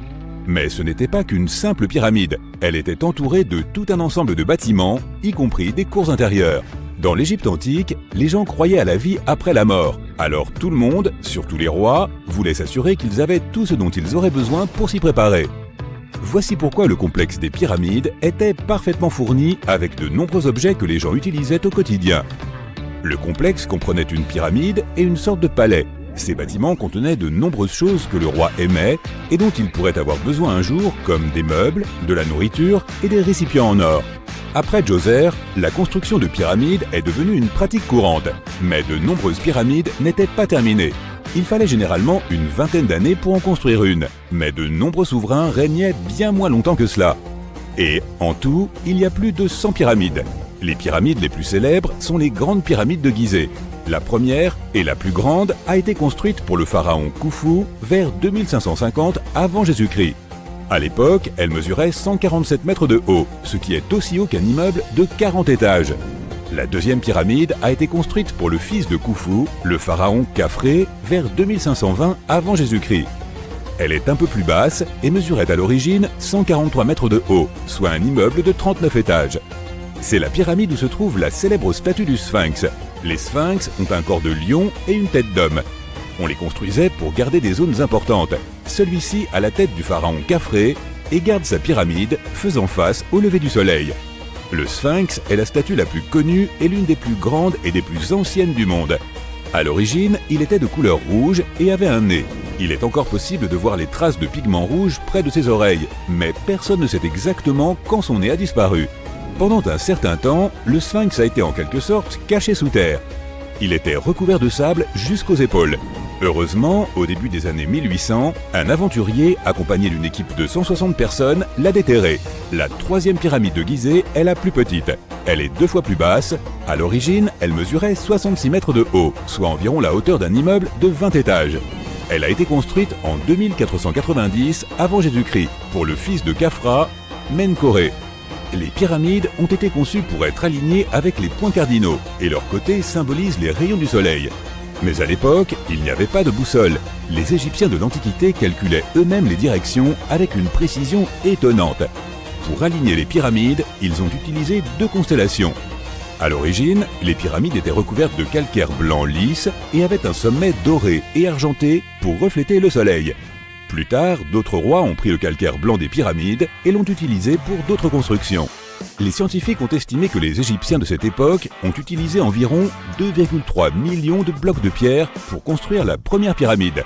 Mais ce n'était pas qu'une simple pyramide. Elle était entourée de tout un ensemble de bâtiments, y compris des cours intérieures. Dans l'Égypte antique, les gens croyaient à la vie après la mort. Alors tout le monde, surtout les rois, voulait s'assurer qu'ils avaient tout ce dont ils auraient besoin pour s'y préparer. Voici pourquoi le complexe des pyramides était parfaitement fourni avec de nombreux objets que les gens utilisaient au quotidien. Le complexe comprenait une pyramide et une sorte de palais. Ces bâtiments contenaient de nombreuses choses que le roi aimait et dont il pourrait avoir besoin un jour, comme des meubles, de la nourriture et des récipients en or. Après Djoser, la construction de pyramides est devenue une pratique courante, mais de nombreuses pyramides n'étaient pas terminées. Il fallait généralement une vingtaine d'années pour en construire une, mais de nombreux souverains régnaient bien moins longtemps que cela. Et en tout, il y a plus de 100 pyramides. Les pyramides les plus célèbres sont les grandes pyramides de Gizeh. La première, et la plus grande, a été construite pour le pharaon Khufu vers 2550 avant Jésus-Christ. À l'époque, elle mesurait 147 mètres de haut, ce qui est aussi haut qu'un immeuble de 40 étages. La deuxième pyramide a été construite pour le fils de Khufu, le pharaon Khafré, vers 2520 avant Jésus-Christ. Elle est un peu plus basse et mesurait à l'origine 143 mètres de haut, soit un immeuble de 39 étages. C'est la pyramide où se trouve la célèbre statue du Sphinx. Les Sphinx ont un corps de lion et une tête d'homme. On les construisait pour garder des zones importantes. Celui-ci a la tête du pharaon Khafré et garde sa pyramide faisant face au lever du soleil. Le Sphinx est la statue la plus connue et l'une des plus grandes et des plus anciennes du monde. À l'origine, il était de couleur rouge et avait un nez. Il est encore possible de voir les traces de pigments rouges près de ses oreilles, mais personne ne sait exactement quand son nez a disparu. Pendant un certain temps, le Sphinx a été en quelque sorte caché sous terre. Il était recouvert de sable jusqu'aux épaules. Heureusement, au début des années 1800, un aventurier, accompagné d'une équipe de 160 personnes, l'a déterré. La troisième pyramide de Gizeh est la plus petite. Elle est 2 fois plus basse. À l'origine, elle mesurait 66 mètres de haut, soit environ la hauteur d'un immeuble de 20 étages. Elle a été construite en 2490 avant Jésus-Christ pour le fils de Khafra, Menkaure. Les pyramides ont été conçues pour être alignées avec les points cardinaux et leurs côtés symbolisent les rayons du soleil. Mais à l'époque, il n'y avait pas de boussole. Les Égyptiens de l'Antiquité calculaient eux-mêmes les directions avec une précision étonnante. Pour aligner les pyramides, ils ont utilisé 2 constellations. À l'origine, les pyramides étaient recouvertes de calcaire blanc lisse et avaient un sommet doré et argenté pour refléter le soleil. Plus tard, d'autres rois ont pris le calcaire blanc des pyramides et l'ont utilisé pour d'autres constructions. Les scientifiques ont estimé que les Égyptiens de cette époque ont utilisé environ 2,3 millions de blocs de pierre pour construire la première pyramide.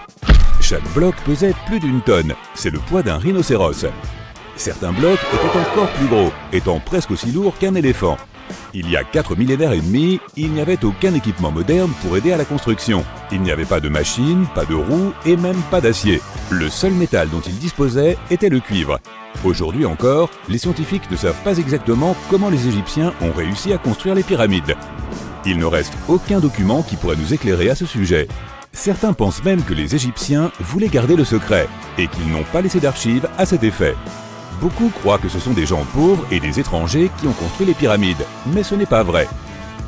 Chaque bloc pesait plus d'1 tonne, c'est le poids d'un rhinocéros. Certains blocs étaient encore plus gros, étant presque aussi lourds qu'un éléphant. Il y a 4 millénaires et demi, il n'y avait aucun équipement moderne pour aider à la construction. Il n'y avait pas de machines, pas de roues et même pas d'acier. Le seul métal dont ils disposaient était le cuivre. Aujourd'hui encore, les scientifiques ne savent pas exactement comment les Égyptiens ont réussi à construire les pyramides. Il ne reste aucun document qui pourrait nous éclairer à ce sujet. Certains pensent même que les Égyptiens voulaient garder le secret et qu'ils n'ont pas laissé d'archives à cet effet. Beaucoup croient que ce sont des gens pauvres et des étrangers qui ont construit les pyramides, mais ce n'est pas vrai.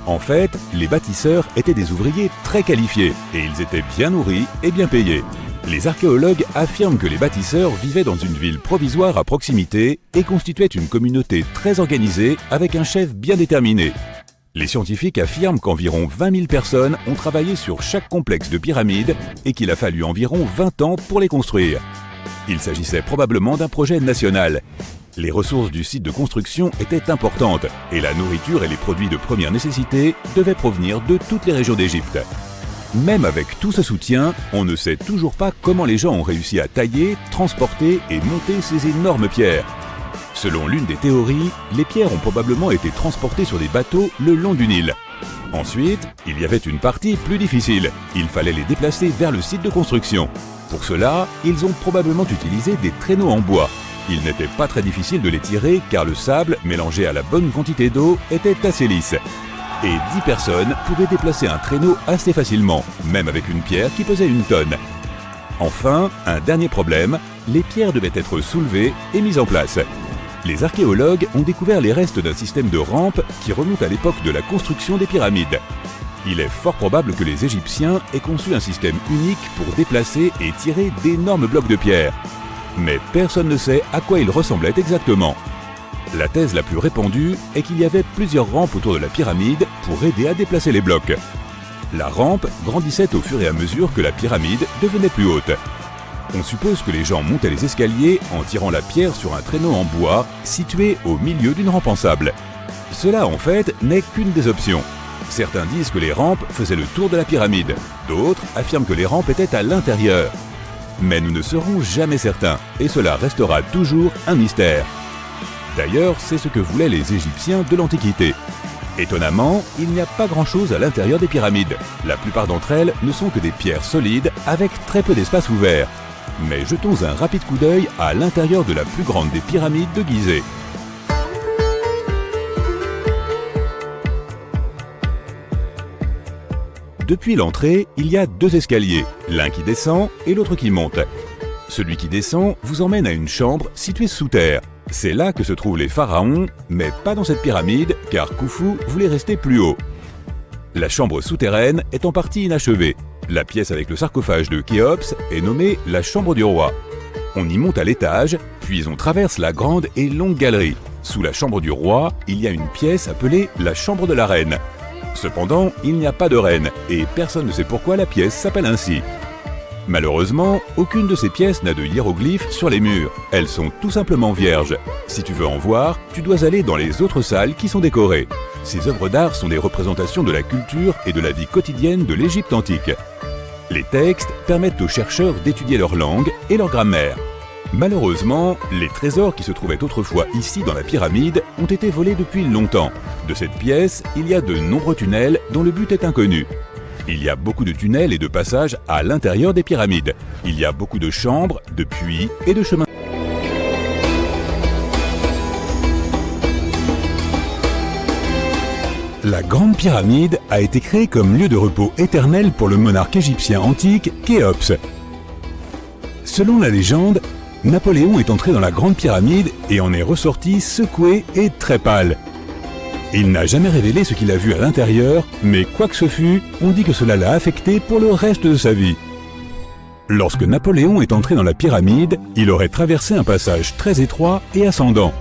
En fait, les bâtisseurs étaient des ouvriers très qualifiés et ils étaient bien nourris et bien payés. Les archéologues affirment que les bâtisseurs vivaient dans une ville provisoire à proximité et constituaient une communauté très organisée avec un chef bien déterminé. Les scientifiques affirment qu'environ 20 000 personnes ont travaillé sur chaque complexe de pyramides et qu'il a fallu environ 20 ans pour les construire. Il s'agissait probablement d'un projet national. Les ressources du site de construction étaient importantes et la nourriture et les produits de première nécessité devaient provenir de toutes les régions d'Égypte. Même avec tout ce soutien, on ne sait toujours pas comment les gens ont réussi à tailler, transporter et monter ces énormes pierres. Selon l'une des théories, les pierres ont probablement été transportées sur des bateaux le long du Nil. Ensuite, il y avait une partie plus difficile. Il fallait les déplacer vers le site de construction. Pour cela, ils ont probablement utilisé des traîneaux en bois. Il n'était pas très difficile de les tirer car le sable, mélangé à la bonne quantité d'eau, était assez lisse. Et 10 personnes pouvaient déplacer un traîneau assez facilement, même avec une pierre qui pesait 1 tonne. Enfin, un dernier problème, les pierres devaient être soulevées et mises en place. Les archéologues ont découvert les restes d'un système de rampes qui remonte à l'époque de la construction des pyramides. Il est fort probable que les Égyptiens aient conçu un système unique pour déplacer et tirer d'énormes blocs de pierre. Mais personne ne sait à quoi il ressemblait exactement. La thèse la plus répandue est qu'il y avait plusieurs rampes autour de la pyramide pour aider à déplacer les blocs. La rampe grandissait au fur et à mesure que la pyramide devenait plus haute. On suppose que les gens montaient les escaliers en tirant la pierre sur un traîneau en bois situé au milieu d'une rampe en sable. Cela en fait n'est qu'une des options. Certains disent que les rampes faisaient le tour de la pyramide, d'autres affirment que les rampes étaient à l'intérieur. Mais nous ne serons jamais certains, et cela restera toujours un mystère. D'ailleurs, c'est ce que voulaient les Égyptiens de l'Antiquité. Étonnamment, il n'y a pas grand-chose à l'intérieur des pyramides. La plupart d'entre elles ne sont que des pierres solides avec très peu d'espace ouvert. Mais jetons un rapide coup d'œil à l'intérieur de la plus grande des pyramides de Gizeh. Depuis l'entrée, il y a 2 escaliers, l'un qui descend et l'autre qui monte. Celui qui descend vous emmène à une chambre située sous terre. C'est là que se trouvent les pharaons, mais pas dans cette pyramide, car Khufu voulait rester plus haut. La chambre souterraine est en partie inachevée. La pièce avec le sarcophage de Khéops est nommée la chambre du roi. On y monte à l'étage, puis on traverse la grande et longue galerie. Sous la chambre du roi, il y a une pièce appelée la chambre de la reine. Cependant, il n'y a pas de reine, et personne ne sait pourquoi la pièce s'appelle ainsi. Malheureusement, aucune de ces pièces n'a de hiéroglyphes sur les murs. Elles sont tout simplement vierges. Si tu veux en voir, tu dois aller dans les autres salles qui sont décorées. Ces œuvres d'art sont des représentations de la culture et de la vie quotidienne de l'Égypte antique. Les textes permettent aux chercheurs d'étudier leur langue et leur grammaire. Malheureusement, les trésors qui se trouvaient autrefois ici dans la pyramide ont été volés depuis longtemps. De cette pièce, il y a de nombreux tunnels dont le but est inconnu. Il y a beaucoup de tunnels et de passages à l'intérieur des pyramides. Il y a beaucoup de chambres, de puits et de chemins. La Grande Pyramide a été créée comme lieu de repos éternel pour le monarque égyptien antique Khéops. Selon la légende, Napoléon est entré dans la Grande Pyramide et en est ressorti secoué et très pâle. Il n'a jamais révélé ce qu'il a vu à l'intérieur, mais quoi que ce fût, on dit que cela l'a affecté pour le reste de sa vie. Lorsque Napoléon est entré dans la pyramide, il aurait traversé un passage très étroit et ascendant.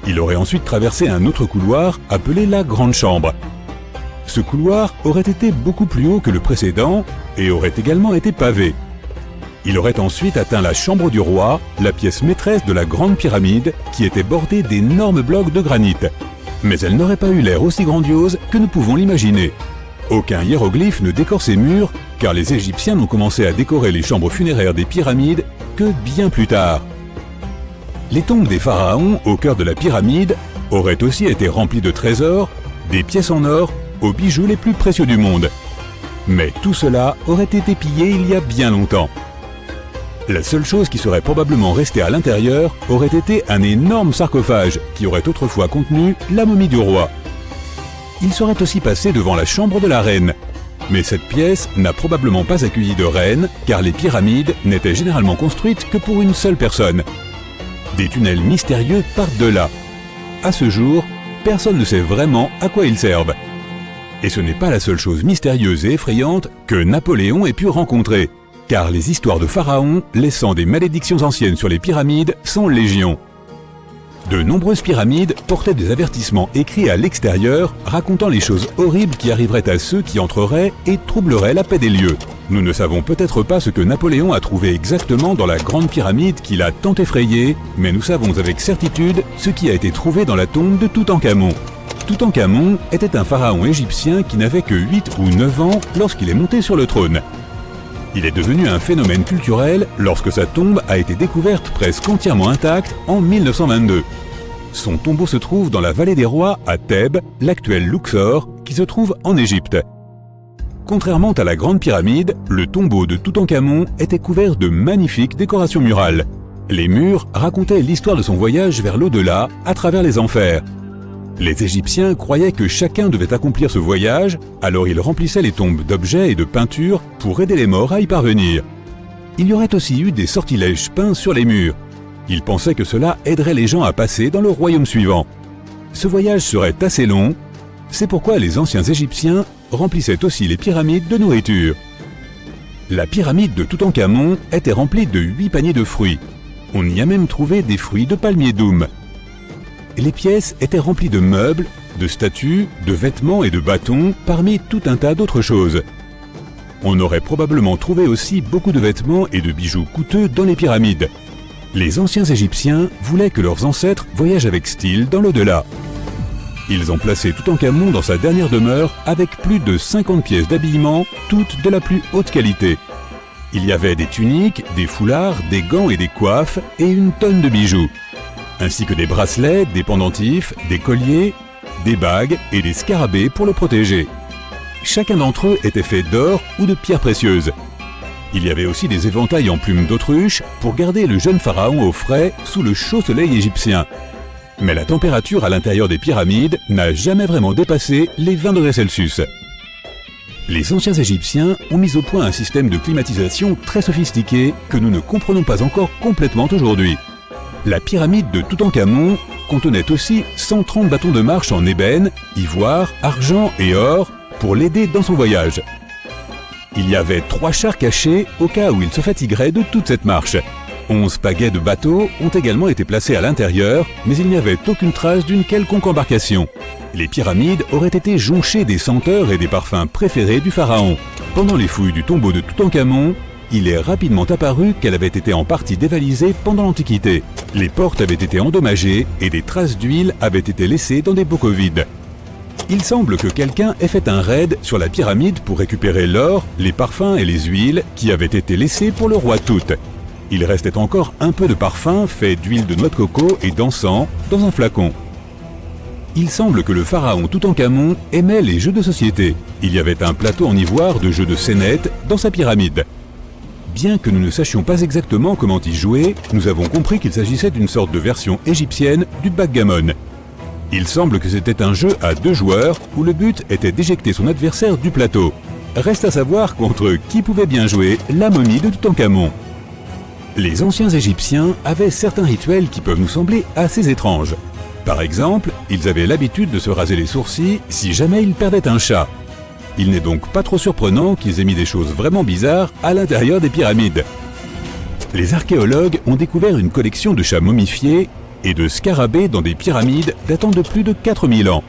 Il aurait ensuite traversé un autre couloir appelé la Grande Chambre. Ce couloir aurait été beaucoup plus haut que le précédent et aurait également été pavé. Il aurait ensuite atteint la chambre du roi, la pièce maîtresse de la Grande Pyramide, qui était bordée d'énormes blocs de granit. Mais elle n'aurait pas eu l'air aussi grandiose que nous pouvons l'imaginer. Aucun hiéroglyphe ne décore ces murs, car les Égyptiens n'ont commencé à décorer les chambres funéraires des pyramides que bien plus tard. Les tombes des pharaons, au cœur de la pyramide, auraient aussi été remplies de trésors, des pièces en or, aux bijoux les plus précieux du monde. Mais tout cela aurait été pillé il y a bien longtemps. La seule chose qui serait probablement restée à l'intérieur aurait été un énorme sarcophage qui aurait autrefois contenu la momie du roi. Il serait aussi passé devant la chambre de la reine. Mais cette pièce n'a probablement pas accueilli de reine, car les pyramides n'étaient généralement construites que pour une seule personne. Des tunnels mystérieux partent de là. À ce jour, personne ne sait vraiment à quoi ils servent. Et ce n'est pas la seule chose mystérieuse et effrayante que Napoléon ait pu rencontrer. car les histoires de pharaons laissant des malédictions anciennes sur les pyramides sont légion. De nombreuses pyramides portaient des avertissements écrits à l'extérieur racontant les choses horribles qui arriveraient à ceux qui entreraient et troubleraient la paix des lieux. Nous ne savons peut-être pas ce que Napoléon a trouvé exactement dans la grande pyramide qui l'a tant effrayé, mais nous savons avec certitude ce qui a été trouvé dans la tombe de Toutankhamon. Toutankhamon était un pharaon égyptien qui n'avait que 8 ou 9 ans lorsqu'il est monté sur le trône. Il est devenu un phénomène culturel lorsque sa tombe a été découverte presque entièrement intacte en 1922. Son tombeau se trouve dans la vallée des rois à Thèbes, l'actuel Luxor, qui se trouve en Égypte. Contrairement à la Grande Pyramide, le tombeau de Toutankhamon était couvert de magnifiques décorations murales. Les murs racontaient l'histoire de son voyage vers l'au-delà à travers les enfers. Les Égyptiens croyaient que chacun devait accomplir ce voyage, alors ils remplissaient les tombes d'objets et de peintures pour aider les morts à y parvenir. Il y aurait aussi eu des sortilèges peints sur les murs. Ils pensaient que cela aiderait les gens à passer dans le royaume suivant. Ce voyage serait assez long, c'est pourquoi les anciens Égyptiens remplissaient aussi les pyramides de nourriture. La pyramide de Toutankhamon était remplie de 8 paniers de fruits. On y a même trouvé des fruits de palmier doum. Les pièces étaient remplies de meubles, de statues, de vêtements et de bâtons, parmi tout un tas d'autres choses. On aurait probablement trouvé aussi beaucoup de vêtements et de bijoux coûteux dans les pyramides. Les anciens Égyptiens voulaient que leurs ancêtres voyagent avec style dans l'au-delà. Ils ont placé Toutankhamon dans sa dernière demeure avec plus de 50 pièces d'habillement, toutes de la plus haute qualité. Il y avait des tuniques, des foulards, des gants et des coiffes, et une tonne de bijoux, ainsi que des bracelets, des pendentifs, des colliers, des bagues et des scarabées pour le protéger. Chacun d'entre eux était fait d'or ou de pierres précieuses. Il y avait aussi des éventails en plumes d'autruche pour garder le jeune pharaon au frais sous le chaud soleil égyptien. Mais la température à l'intérieur des pyramides n'a jamais vraiment dépassé les 20 degrés Celsius. Les anciens Égyptiens ont mis au point un système de climatisation très sophistiqué que nous ne comprenons pas encore complètement aujourd'hui. La pyramide de Toutankhamon contenait aussi 130 bâtons de marche en ébène, ivoire, argent et or pour l'aider dans son voyage. Il y avait 3 chars cachés au cas où il se fatiguerait de toute cette marche. 11 pagaies de bateaux ont également été placés à l'intérieur, mais il n'y avait aucune trace d'une quelconque embarcation. Les pyramides auraient été jonchées des senteurs et des parfums préférés du pharaon. Pendant les fouilles du tombeau de Toutankhamon, il est rapidement apparu qu'elle avait été en partie dévalisée pendant l'Antiquité. Les portes avaient été endommagées et des traces d'huile avaient été laissées dans des bocaux vides. Il semble que quelqu'un ait fait un raid sur la pyramide pour récupérer l'or, les parfums et les huiles qui avaient été laissés pour le roi Tout. Il restait encore un peu de parfum fait d'huile de noix de coco et d'encens dans un flacon. Il semble que le pharaon Toutankhamon aimait les jeux de société. Il y avait un plateau en ivoire de jeux de scénettes dans sa pyramide. Bien que nous ne sachions pas exactement comment y jouer, nous avons compris qu'il s'agissait d'une sorte de version égyptienne du backgammon. Il semble que c'était un jeu à 2 joueurs où le but était d'éjecter son adversaire du plateau. Reste à savoir contre qui pouvait bien jouer la momie de Toutankhamon. Les anciens Égyptiens avaient certains rituels qui peuvent nous sembler assez étranges. Par exemple, ils avaient l'habitude de se raser les sourcils si jamais ils perdaient un chat. Il n'est donc pas trop surprenant qu'ils aient mis des choses vraiment bizarres à l'intérieur des pyramides. Les archéologues ont découvert une collection de chats momifiés et de scarabées dans des pyramides datant de plus de 4000 ans.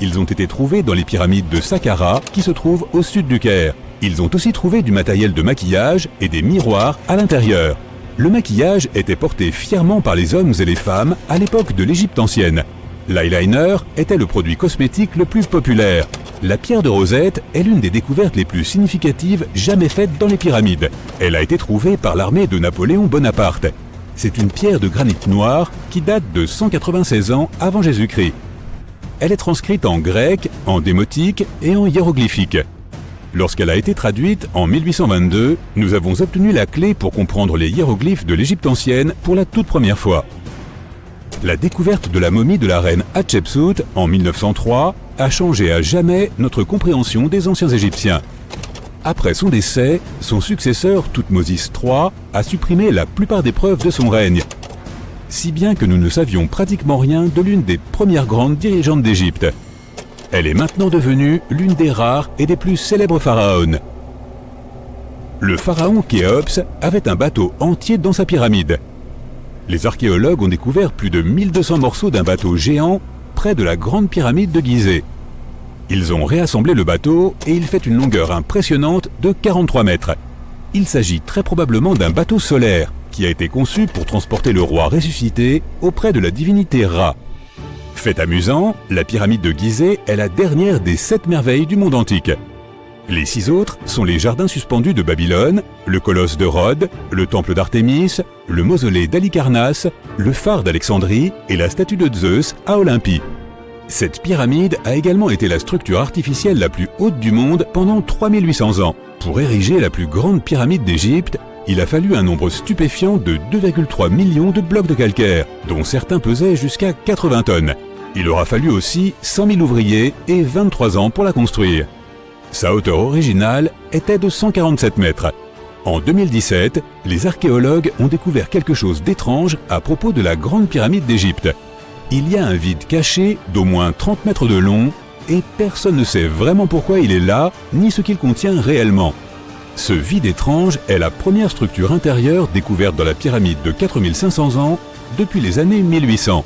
Ils ont été trouvés dans les pyramides de Saqqara qui se trouvent au sud du Caire. Ils ont aussi trouvé du matériel de maquillage et des miroirs à l'intérieur. Le maquillage était porté fièrement par les hommes et les femmes à l'époque de l'Égypte ancienne. L'eyeliner était le produit cosmétique le plus populaire. La pierre de Rosette est l'une des découvertes les plus significatives jamais faites dans les pyramides. Elle a été trouvée par l'armée de Napoléon Bonaparte. C'est une pierre de granit noir qui date de 196 ans avant Jésus-Christ. Elle est transcrite en grec, en démotique et en hiéroglyphique. Lorsqu'elle a été traduite en 1822, nous avons obtenu la clé pour comprendre les hiéroglyphes de l'Égypte ancienne pour la toute première fois. La découverte de la momie de la reine Hatshepsut en 1903 a changé à jamais notre compréhension des anciens Égyptiens. Après son décès, son successeur Thoutmôsis III a supprimé la plupart des preuves de son règne, si bien que nous ne savions pratiquement rien de l'une des premières grandes dirigeantes d'Égypte. Elle est maintenant devenue l'une des rares et des plus célèbres pharaons. Le pharaon Khéops avait un bateau entier dans sa pyramide. Les archéologues ont découvert plus de 1200 morceaux d'un bateau géant près de la grande pyramide de Gizeh. Ils ont réassemblé le bateau et il fait une longueur impressionnante de 43 mètres. Il s'agit très probablement d'un bateau solaire qui a été conçu pour transporter le roi ressuscité auprès de la divinité Ra. Fait amusant, la pyramide de Gizeh est la dernière des 7 merveilles du monde antique. Les 6 autres sont les jardins suspendus de Babylone, le colosse de Rhodes, le temple d'Artémis, le mausolée d'Halicarnasse, le phare d'Alexandrie et la statue de Zeus à Olympie. Cette pyramide a également été la structure artificielle la plus haute du monde pendant 3800 ans. Pour ériger la plus grande pyramide d'Égypte, il a fallu un nombre stupéfiant de 2,3 millions de blocs de calcaire, dont certains pesaient jusqu'à 80 tonnes. Il aura fallu aussi 100 000 ouvriers et 23 ans pour la construire. Sa hauteur originale était de 147 mètres. En 2017, les archéologues ont découvert quelque chose d'étrange à propos de la Grande Pyramide d'Égypte. Il y a un vide caché d'au moins 30 mètres de long et personne ne sait vraiment pourquoi il est là ni ce qu'il contient réellement. Ce vide étrange est la première structure intérieure découverte dans la pyramide de 4500 ans depuis les années 1800.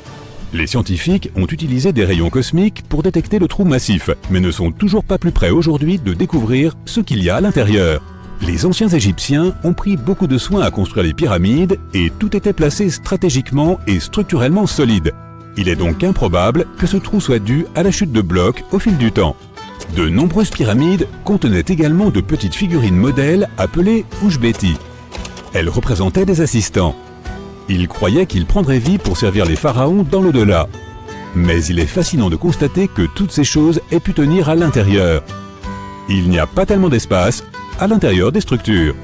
Les scientifiques ont utilisé des rayons cosmiques pour détecter le trou massif, mais ne sont toujours pas plus près aujourd'hui de découvrir ce qu'il y a à l'intérieur. Les anciens Égyptiens ont pris beaucoup de soin à construire les pyramides et tout était placé stratégiquement et structurellement solide. Il est donc improbable que ce trou soit dû à la chute de blocs au fil du temps. De nombreuses pyramides contenaient également de petites figurines modèles appelées Ushbeti. Elles représentaient des assistants. Ils croyaient qu'ils prendraient vie pour servir les pharaons dans l'au-delà. Mais il est fascinant de constater que toutes ces choses aient pu tenir à l'intérieur. Il n'y a pas tellement d'espace à l'intérieur des structures.